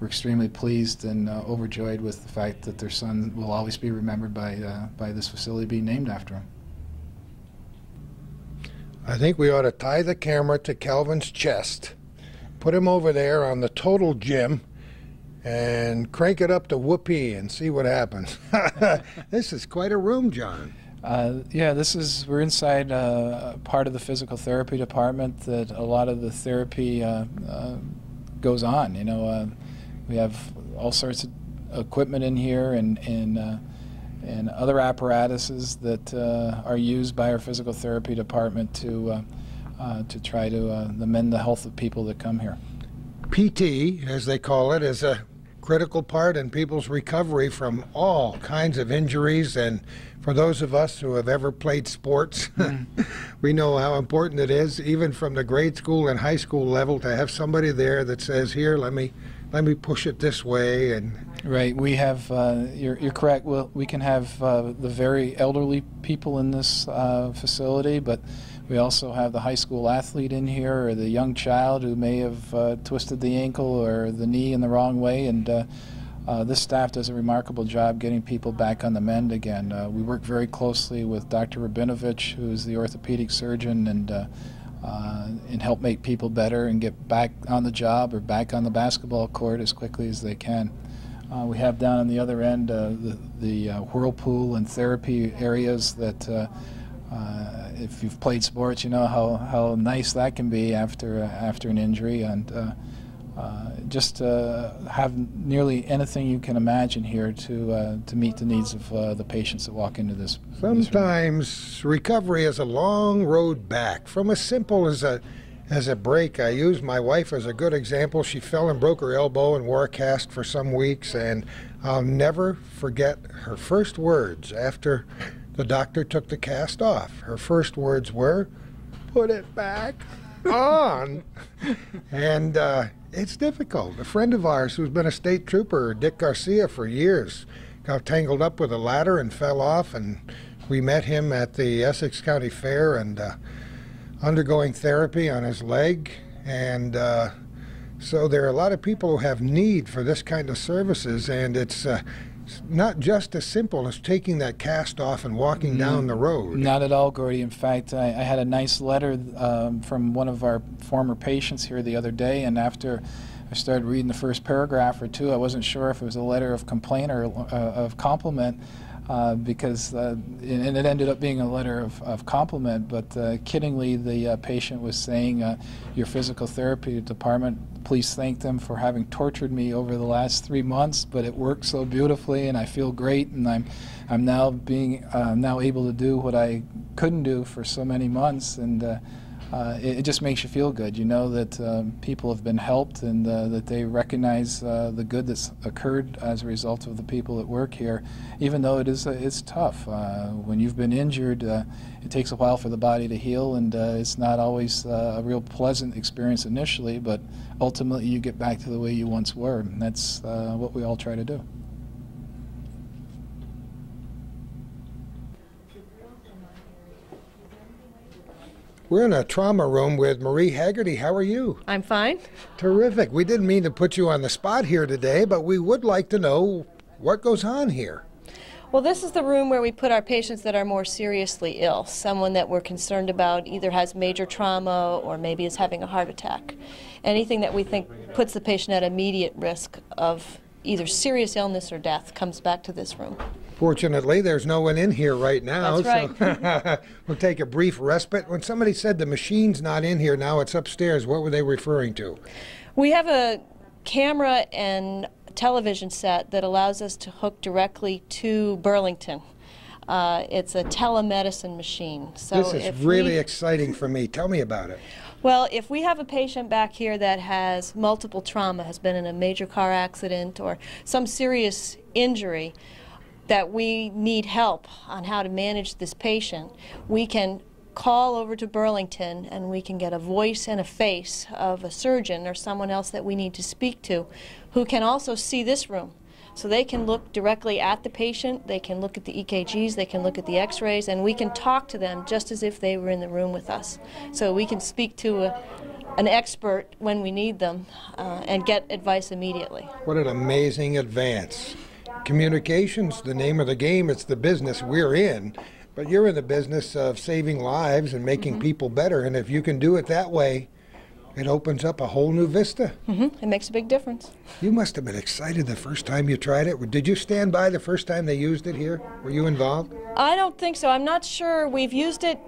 we're extremely pleased and overjoyed with the fact that their son will always be remembered by this facility being named after him. I think we ought to tie the camera to Calvin's chest, put him over there on the total gym, and crank it up to whoopee and see what happens. This is quite a room, John. Yeah, we're inside part of the physical therapy department that a lot of the therapy goes on. You know, we have all sorts of equipment in here, and other apparatuses that are used by our physical therapy department to try to amend the health of people that come here. PT, as they call it, is a critical part in people's recovery from all kinds of injuries, and for those of us who have ever played sports, we know how important it is, even from the grade school and high school level, to have somebody there that says, here, let me push it this way. And right, we have, you're correct, we can have the very elderly people in this facility, but we also have the high school athlete in here, or the young child who may have twisted the ankle or the knee in the wrong way, and this staff does a remarkable job getting people back on the mend again. We work very closely with Dr. Rabinovich, who's the orthopedic surgeon, and help make people better and get back on the job or back on the basketball court as quickly as they can. We have down on the other end the whirlpool and therapy areas that if you've played sports, you know how nice that can be after an injury, and just have nearly anything you can imagine here to meet the needs of the patients that walk into this. Sometimes recovery is a long road back. From as simple as a break, I use my wife as a good example. She fell and broke her elbow and wore a cast for some weeks, and I'll never forget her first words after the doctor took the cast off. Her first words were, "Put it back on." And it's difficult. A friend of ours who's been a state trooper, Dick Garcia, for years, got tangled up with a ladder and fell off, and we met him at the Essex County Fair, and undergoing therapy on his leg. And so there are a lot of people who have need for this kind of services, and it's not just as simple as taking that cast off and walking down the road. Not at all, Gordy. In fact, I had a nice letter from one of our former patients here the other day, and after I started reading the first paragraph or two. I wasn't sure if it was a letter of complaint or of compliment, because and it ended up being a letter of compliment, but kiddingly the patient was saying, your physical therapy department, please thank them for having tortured me over the last 3 months, but it worked so beautifully and I feel great, and I'm now now able to do what I couldn't do for so many months, and it just makes you feel good. You know that people have been helped, and that they recognize the good that's occurred as a result of the people that work here, even though it's tough. When you've been injured, it takes a while for the body to heal, and it's not always a real pleasant experience initially, but ultimately you get back to the way you once were, and that's what we all try to do. We're in a trauma room with Marie Haggerty. How are you? I'm fine. Terrific. We didn't mean to put you on the spot here today, but we would like to know what goes on here. Well, this is the room where we put our patients that are more seriously ill. Someone that we're concerned about either has major trauma or maybe is having a heart attack. Anything that we think puts the patient at immediate risk of either serious illness or death comes back to this room. Fortunately, there's no one in here right now. That's right. So we'll take a brief respite. When somebody said the machine's not in here now, it's upstairs, what were they referring to? We have a camera and television set that allows us to hook directly to Burlington. It's a telemedicine machine. So this is really exciting for me. Tell me about it. Well, if we have a patient back here that has multiple trauma, has been in a major car accident or some serious injury, that we need help on how to manage this patient, we can call over to Burlington and we can get a voice and a face of a surgeon or someone else that we need to speak to who can also see this room. So they can look directly at the patient, they can look at the EKGs, they can look at the x-rays, and we can talk to them just as if they were in the room with us. So we can speak to an expert when we need them and get advice immediately. What an amazing advance. Communication's the name of the game. It's the business we're in. But you're in the business of saving lives and making people better. And if you can do it that way, it opens up a whole new vista. It makes a big difference. You must have been excited the first time you tried it. Did you stand by the first time they used it here? Were you involved? I don't think so. I'm not sure. We've used it.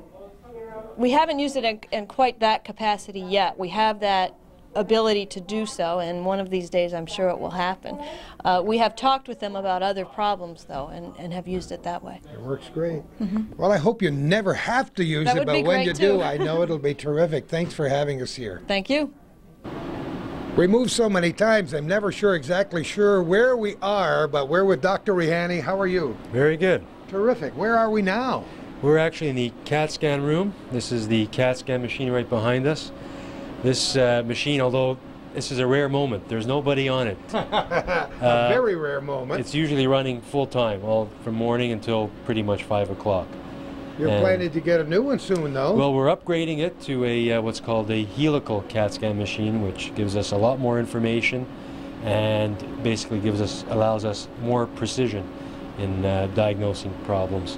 We haven't used it in quite that capacity yet. We have that ability to do so, and one of these days I'm sure it will happen. We have talked with them about other problems, though, and have used it that way. It works great. Well, I hope you never have to use it, but when you do, I know it'll be terrific. Thanks for having us here. Thank you. We move so many times, I'm never exactly sure where we are, but we're with Dr. Rihani. How are you? Very good. Terrific. Where are we now? We're actually in the CAT scan room. This is the CAT scan machine right behind us. This machine, although this is a rare moment, there's nobody on it. A very rare moment. It's usually running full time, all from morning until pretty much 5 o'clock. You're planning to get a new one soon, though. Well, we're upgrading it to a what's called a helical CAT scan machine, which gives us a lot more information and basically allows us more precision in diagnosing problems.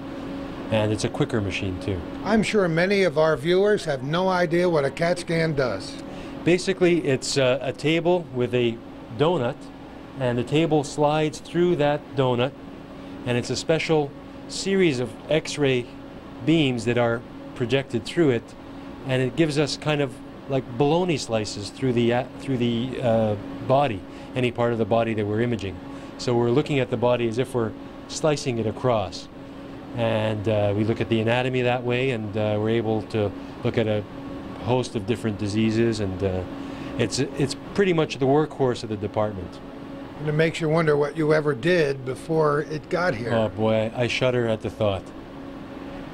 And it's a quicker machine too. I'm sure many of our viewers have no idea what a CAT scan does. Basically, it's a table with a donut, and the table slides through that donut, and it's a special series of X-ray beams that are projected through it, and it gives us kind of like bologna slices through the body, any part of the body that we're imaging. So we're looking at the body as if we're slicing it across. And we look at the anatomy that way, and we're able to look at a host of different diseases, and it's pretty much the workhorse of the department. And it makes you wonder what you ever did before it got here. Oh boy, I shudder at the thought.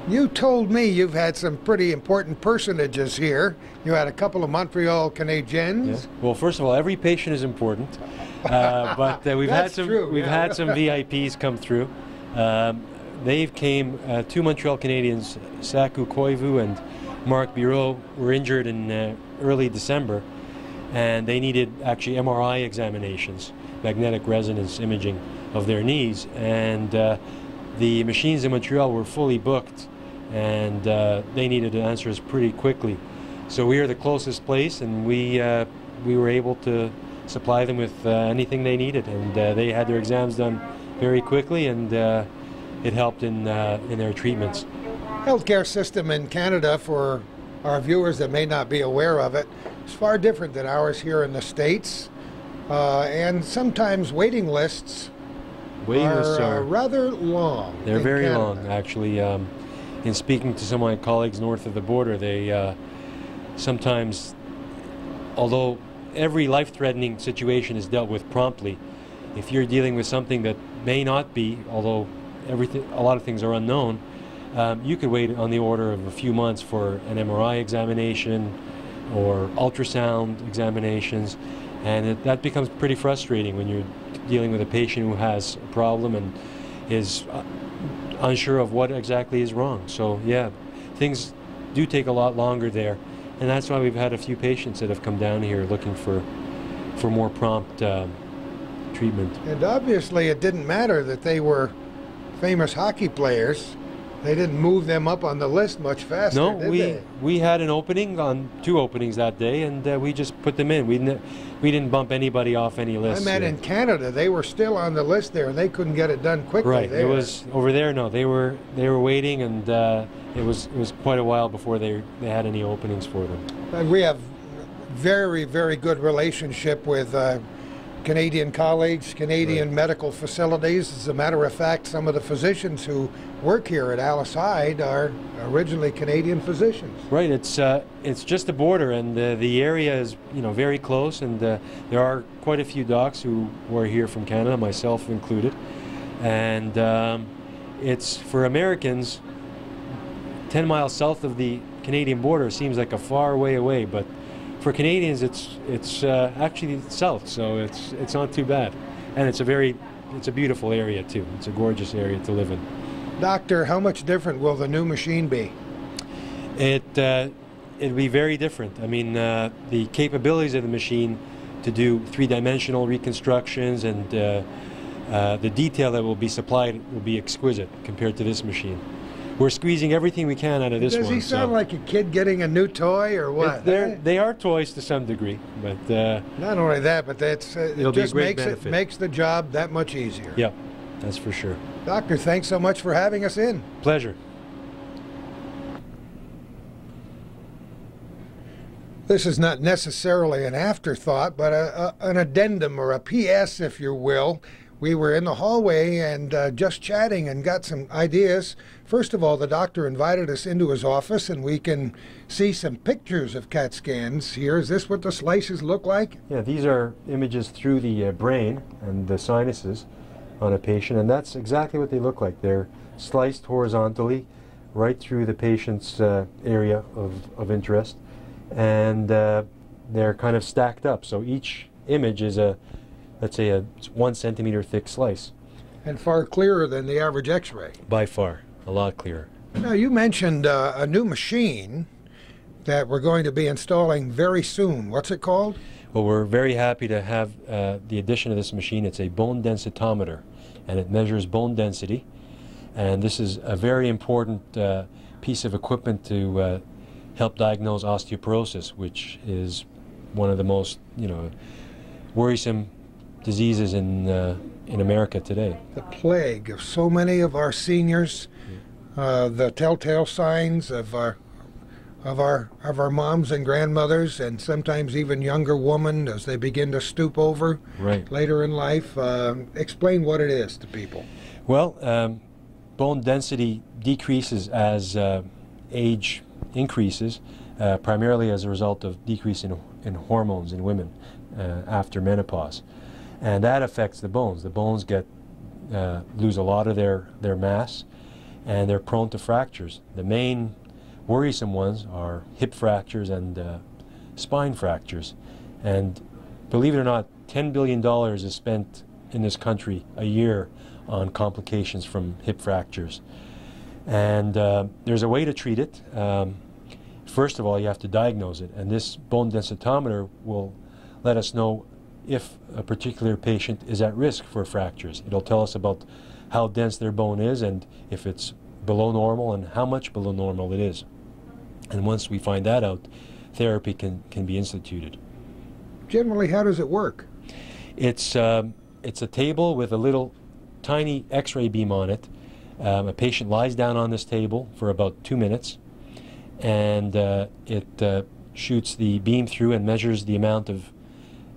You told me you've had some pretty important personages here. You had a couple of Montreal Canadiens. Yeah. Well, first of all, every patient is important, but we've had some VIPs come through. They came, two Montreal Canadiens, Saku Koivu and Marc Bureau, were injured in early December, and they needed actually MRI examinations, magnetic resonance imaging of their knees, and the machines in Montreal were fully booked, and they needed answers pretty quickly. So we are the closest place, and we were able to supply them with anything they needed. And they had their exams done very quickly, and it helped in their treatments. Healthcare system in Canada, for our viewers that may not be aware of it, is far different than ours here in the States. And sometimes waiting lists are rather long. They're very long, actually. In speaking to some of my colleagues north of the border, they sometimes, although every life-threatening situation is dealt with promptly, if you're dealing with something that may not be, although a lot of things are unknown, you could wait on the order of a few months for an MRI examination or ultrasound examinations, and that becomes pretty frustrating when you're dealing with a patient who has a problem and is unsure of what exactly is wrong. So yeah, things do take a lot longer there, and that's why we've had a few patients that have come down here looking for more prompt treatment. And obviously it didn't matter that they were famous hockey players. They didn't move them up on the list much faster, did they? We had an opening on 2 openings that day, and we just put them in. We didn't bump anybody off any list. I meant in Canada, they were still on the list there, and they couldn't get it done quickly. Right. It was over there. No, they were waiting, and it was quite a while before they had any openings for them. And we have very, very good relationship with Canadian colleagues, Canadian medical facilities. As a matter of fact, some of the physicians who work here at Hyde are originally Canadian physicians. Right. It's just the border, and the area is very close, and there are quite a few docs who were here from Canada, myself included, and it's for Americans. 10 miles south of the Canadian border seems like a far way away, but for Canadians, it's actually south, so it's not too bad, and it's a beautiful area too. It's a gorgeous area to live in. Doctor, how much different will the new machine be? It'll be very different. I mean, the capabilities of the machine to do 3-dimensional reconstructions and the detail that will be supplied will be exquisite compared to this machine. We're squeezing everything we can out of this one. Does he sound like a kid getting a new toy, or what? They are toys to some degree, but not only that, but it just makes the job that much easier. Yeah, that's for sure. Doctor, thanks so much for having us in. Pleasure. This is not necessarily an afterthought, but an addendum or a PS, if you will. We were in the hallway and just chatting and got some ideas. First of all, the doctor invited us into his office, and we can see some pictures of CAT scans here. Is this what the slices look like? Yeah, these are images through the brain and the sinuses on a patient, and that's exactly what they look like. They're sliced horizontally right through the patient's area of interest, and they're kind of stacked up. So each image is let's say a 1 centimeter thick slice. And far clearer than the average X-ray. By far, a lot clearer. Now, you mentioned a new machine that we're going to be installing very soon. What's it called? Well, we're very happy to have the addition of this machine. It's a bone densitometer, and it measures bone density. And this is a very important piece of equipment to help diagnose osteoporosis, which is one of the most, worrisome diseases in America today. The plague of so many of our seniors, the telltale signs of our moms and grandmothers, and sometimes even younger women as they begin to stoop over later in life. Explain what it is to people. Well, bone density decreases as age increases, primarily as a result of decrease in hormones in women after menopause. And that affects the bones. The bones lose a lot of their mass, and they're prone to fractures. The main worrisome ones are hip fractures and spine fractures. And believe it or not, $10 billion is spent in this country a year on complications from hip fractures. And there's a way to treat it. First of all, you have to diagnose it, and this bone densitometer will let us know if a particular patient is at risk for fractures. It'll tell us about how dense their bone is and if it's below normal and how much below normal it is. And once we find that out, therapy can be instituted. Generally, how does it work? It's a table with a little tiny X-ray beam on it. A patient lies down on this table for about 2 minutes, and it shoots the beam through and measures the amount of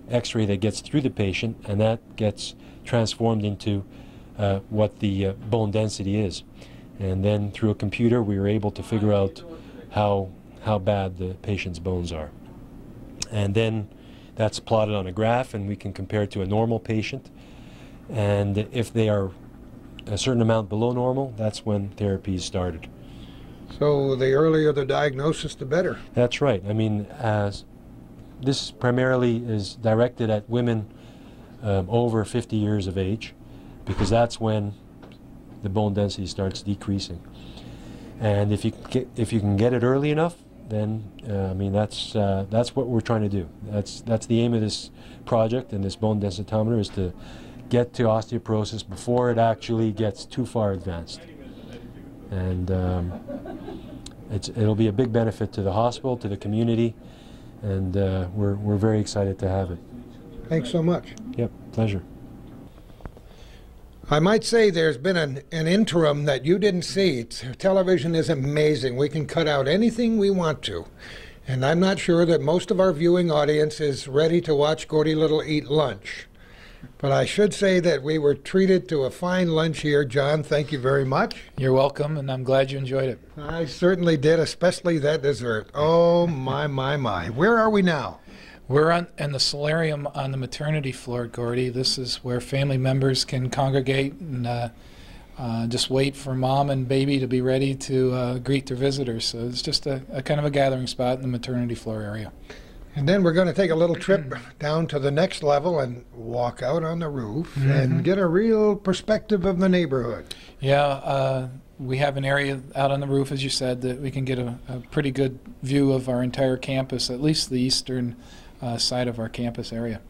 X-ray that gets through the patient, and that gets transformed into what the bone density is. And then through a computer we were able to figure out how bad the patient's bones are. And then that's plotted on a graph, and we can compare it to a normal patient. And if they are a certain amount below normal, that's when therapy is started. So the earlier the diagnosis, the better. That's right. I mean, this primarily is directed at women over 50 years of age, because that's when the bone density starts decreasing. And if you can get it early enough, then I mean that's what we're trying to do. That's the aim of this project and this bone densitometer, is to get to osteoporosis before it actually gets too far advanced. And it'll be a big benefit to the hospital, to the community, and we're very excited to have it. Thanks so much. Yep, pleasure. I might say there's been an interim that you didn't see. Television is amazing. We can cut out anything we want to. And I'm not sure that most of our viewing audience is ready to watch Gordy Little eat lunch. But I should say that we were treated to a fine lunch here. John, thank you very much. You're welcome, and I'm glad you enjoyed it. I certainly did, especially that dessert. Oh, my, my, my. Where are we now? We're in the solarium on the maternity floor, Gordy. This is where family members can congregate and just wait for mom and baby to be ready to greet their visitors. So it's just a kind of a gathering spot in the maternity floor area. And then we're going to take a little trip down to the next level and walk out on the roof and get a real perspective of the neighborhood. Yeah, we have an area out on the roof, as you said, that we can get a pretty good view of our entire campus, at least the eastern side of our campus area.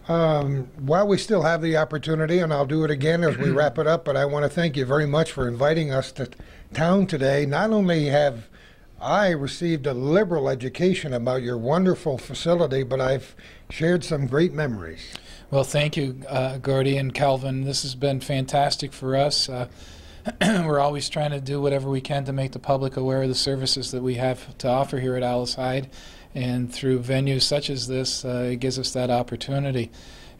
While we still have the opportunity, and I'll do it again as we wrap it up, but I want to thank you very much for inviting us to town today. Not only have I received a liberal education about your wonderful facility, but I've shared some great memories. Well, thank you, Gordy and Calvin. This has been fantastic for us. We're always trying to do whatever we can to make the public aware of the services that we have to offer here at Alice Hyde. And through venues such as this, it gives us that opportunity.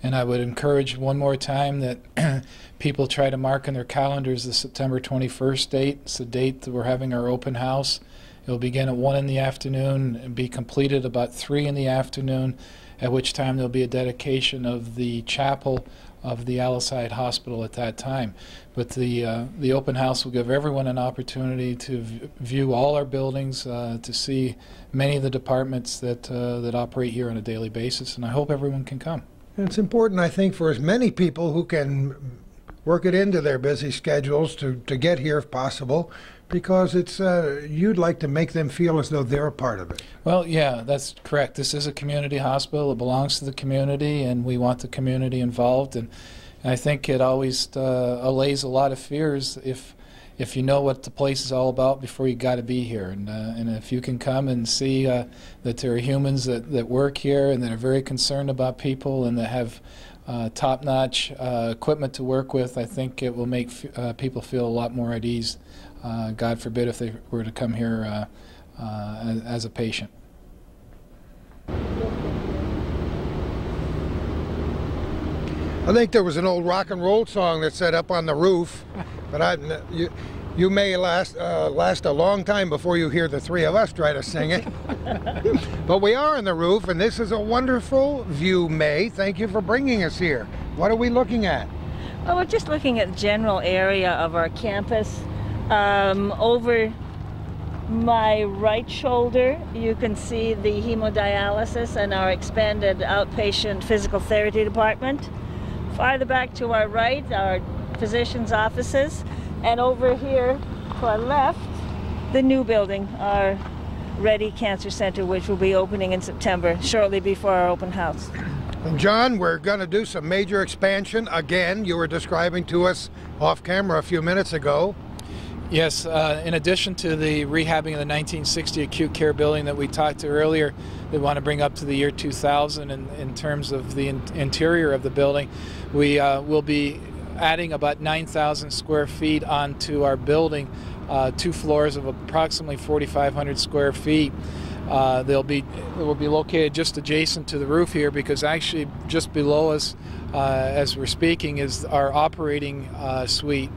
And I would encourage one more time that people try to mark in their calendars the September 21st date. It's the date that we're having our open house. It'll begin at 1 in the afternoon and be completed about 3 in the afternoon, at which time there'll be a dedication of the chapel of the Alice Hyde Hospital at that time. But the open house will give everyone an opportunity to view all our buildings, to see many of the departments that operate here on a daily basis, and I hope everyone can come. And it's important, I think, for as many people who can work it into their busy schedules to get here if possible, because it's you'd like to make them feel as though they're a part of it. Well, yeah, that's correct. This is a community hospital. It belongs to the community, and we want the community involved. And I think it always allays a lot of fears if you know what the place is all about before you got to be here. And if you can come and see that there are humans that work here and that are very concerned about people and that have top-notch equipment to work with, I think it will make people feel a lot more at ease. God forbid if they were to come here as a patient. I think there was an old rock and roll song that said "Up on the Roof," but you may last a long time before you hear the three of us try to sing it. But we are on the roof, and this is a wonderful view, May. Thank you for bringing us here. What are we looking at? Well, we're just looking at the general area of our campus. Over my right shoulder, you can see the hemodialysis and our expanded outpatient physical therapy department. Farther back to our right, our physician's offices. And over here to our left, the new building, our Ready Cancer Center, which will be opening in September, shortly before our open house. And John, we're going to do some major expansion. Again, you were describing to us off camera a few minutes ago. Yes, in addition to the rehabbing of the 1960 acute care building that we talked to earlier, they want to bring up to the year 2000 in terms of the interior of the building. We will be adding about 9,000 square feet onto our building, 2 floors of approximately 4,500 square feet. It will be located just adjacent to the roof here, because actually just below us, as we're speaking, is our operating suite.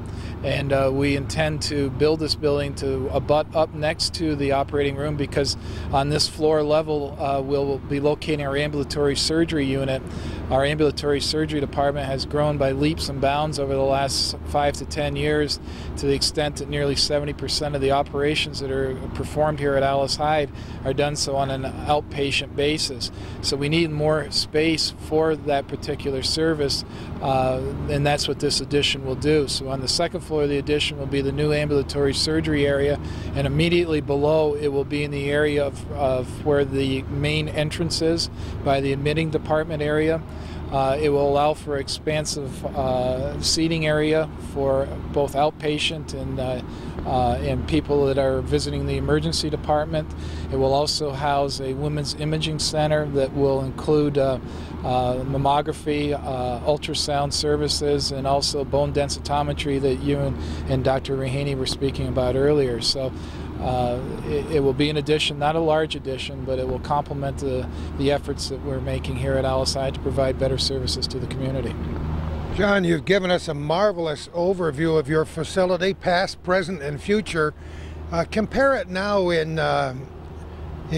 And we intend to build this building to abut up next to the operating room, because on this floor level we'll be locating our ambulatory surgery unit. Our ambulatory surgery department has grown by leaps and bounds over the last 5 to 10 years, to the extent that nearly 70% of the operations that are performed here at Alice Hyde are done so on an outpatient basis. So we need more space for that particular service, and that's what this addition will do. So on the second floor of the addition will be the new ambulatory surgery area, and immediately below it will be in the area of where the main entrance is, by the admitting department area. It will allow for expansive seating area for both outpatient and people that are visiting the emergency department. It will also house a women's imaging center that will include mammography, ultrasound services, and also bone densitometry that you and Dr. Rahaney were speaking about earlier. So it will be an addition, not a large addition, but it will complement the efforts that we're making here at Alice Hyde to provide better services to the community. John, you've given us a marvelous overview of your facility, past, present, and future. Compare it now in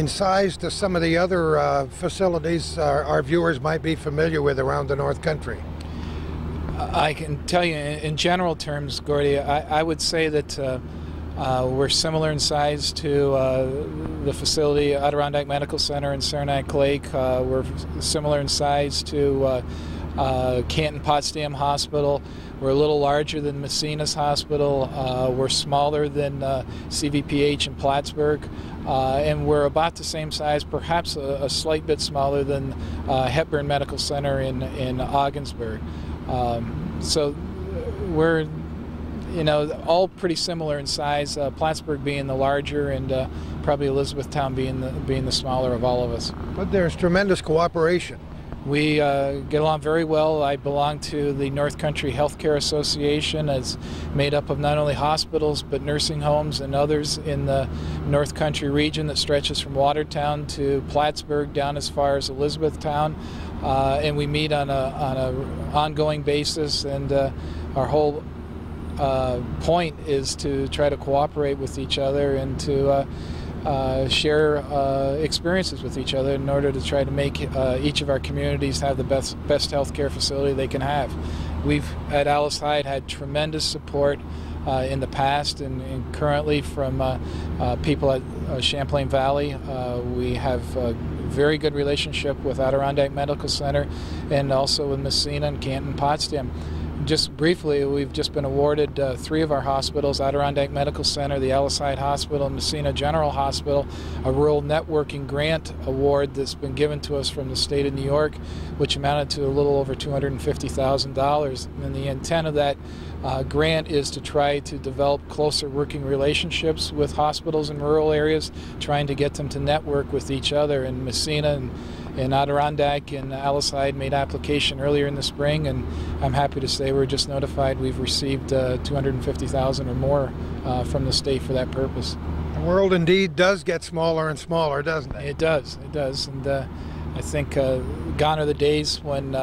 size to some of the other facilities our viewers might be familiar with around the North Country. I can tell you in general terms, Gordy, I would say that we're similar in size to the facility Adirondack Medical Center in Saranac Lake. We're similar in size to Canton Potsdam Hospital. We're a little larger than Messina's hospital. We're smaller than CVPH in Plattsburgh. And we're about the same size, perhaps a slight bit smaller than Hepburn Medical Center in Ogdensburg. So we're all pretty similar in size, Plattsburgh being the larger, and probably Elizabethtown being the smaller of all of us. But there's tremendous cooperation. We get along very well. I belong to the North Country Healthcare Association. It's made up of not only hospitals but nursing homes and others in the North Country region that stretches from Watertown to Plattsburgh down as far as Elizabethtown. And we meet on an ongoing basis, and our whole point is to try to cooperate with each other and to share experiences with each other in order to try to make each of our communities have the best healthcare facility they can have. We've at Alice Hyde had tremendous support in the past and currently from people at Champlain Valley. We have a very good relationship with Adirondack Medical Center and also with Messina and Canton Potsdam. Just briefly, we've just been awarded 3 of our hospitals, Adirondack Medical Center, the Alice Hyde Hospital, and Messina General Hospital, a rural networking grant award that's been given to us from the state of New York, which amounted to a little over $250,000. And the intent of that grant is to try to develop closer working relationships with hospitals in rural areas, trying to get them to network with each other. And Messina and Adirondack and Alice Hyde made application earlier in the spring, and I'm happy to say we're just notified we've received $250,000 or more from the state for that purpose. The world indeed does get smaller and smaller, doesn't it? It does, and I think gone are the days when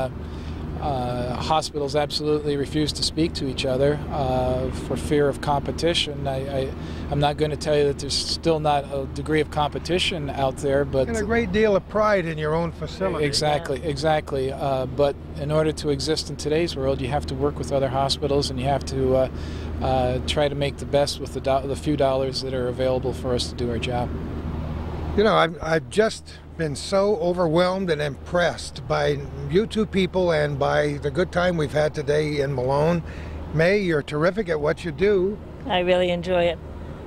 hospitals absolutely refuse to speak to each other for fear of competition. I'm not going to tell you that there's still not a degree of competition out there, but and a great deal of pride in your own facility. Exactly. But in order to exist in today's world, you have to work with other hospitals, and you have to try to make the best with the few dollars that are available for us to do our job. I've just been so overwhelmed and impressed by you two people and by the good time we've had today in Malone. May, you're terrific at what you do. I really enjoy it.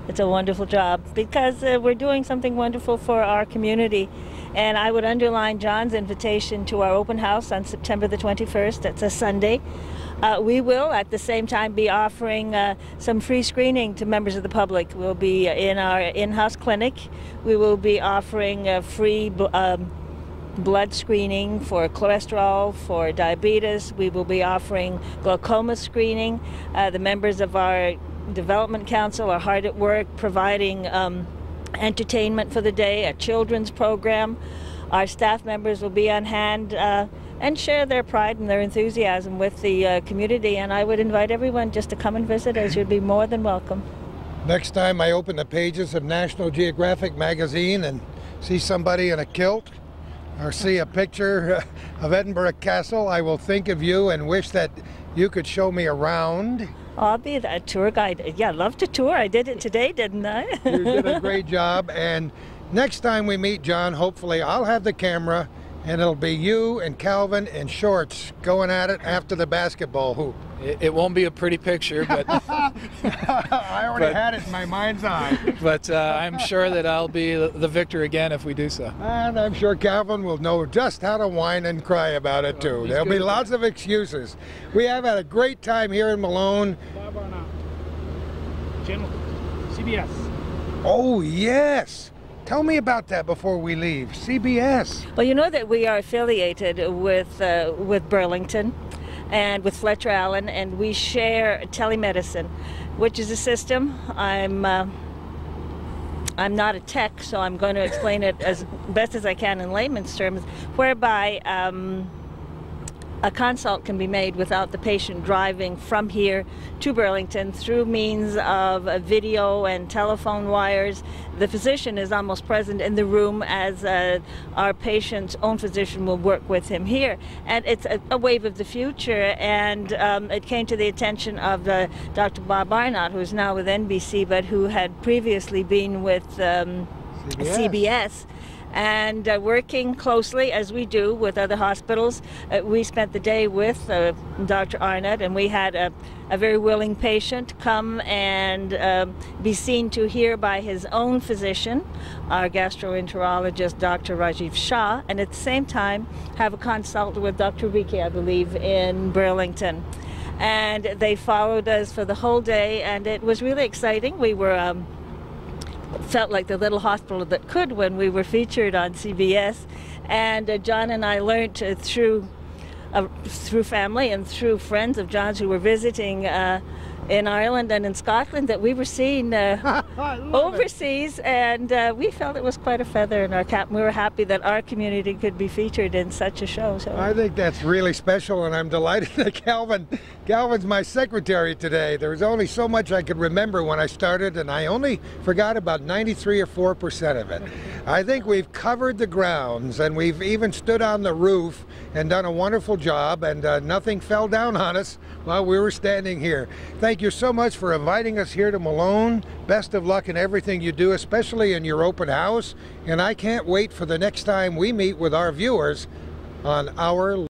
It's a wonderful job because we're doing something wonderful for our community. And I would underline John's invitation to our open house on September the 21st. That's a Sunday. We will at the same time be offering some free screening to members of the public. We'll be in our in-house clinic. We will be offering free blood screening for cholesterol, for diabetes. We will be offering glaucoma screening. The members of our Development Council are hard at work providing entertainment for the day, a children's program. Our staff members will be on hand and share their pride and their enthusiasm with the community, and I would invite everyone just to come and visit us. You'd be more than welcome. Next time I open the pages of National Geographic magazine and see somebody in a kilt or see a picture of Edinburgh Castle, I will think of you and wish that you could show me around. I'll be a tour guide. Yeah, love to tour. I did it today, didn't I? You did a great job, and next time we meet, John, hopefully I'll have the camera and it'll be you and Calvin in shorts going at it after the basketball hoop. It won't be a pretty picture, but I already had it in my mind's eye. But I'm sure that I'll be the victor again if we do so. And I'm sure Calvin will know just how to whine and cry about it too. There'll be lots of excuses. We have had a great time here in Malone. Channel CBS. Oh yes. Tell me about that before we leave. CBS. Well, you know that we are affiliated with Burlington and with Fletcher Allen, and we share telemedicine, which is a system. I'm not a tech, so I'm going to explain it as best as I can in layman's terms, whereby a consult can be made without the patient driving from here to Burlington through means of video and telephone wires. The physician is almost present in the room as our patient's own physician will work with him here. And it's a wave of the future, and it came to the attention of Dr. Bob Arnott, who is now with NBC, but who had previously been with CBS. And working closely, as we do with other hospitals, we spent the day with Dr. Arnott, and we had a very willing patient come and be seen to here by his own physician, our gastroenterologist, Dr. Rajiv Shah, and at the same time have a consult with Dr. Riki, I believe, in Burlington. And they followed us for the whole day, and it was really exciting. We were felt like the little hospital that could when we were featured on CBS, and John and I learned through family and through friends of John's who were visiting in Ireland and in Scotland that we were seen overseas, and we felt it was quite a feather in our cap. We were happy that our community could be featured in such a show. So I think that's really special, and I'm delighted that Calvin's my secretary today. There was only so much I could remember when I started, and I only forgot about 93 or 4% of it. I think we've covered the grounds, and we've even stood on the roof and done a wonderful job, and nothing fell down on us while we were standing here. Thank you so much for inviting us here to Malone. Best of luck in everything you do, especially in your open house, and I can't wait for the next time we meet with our viewers on our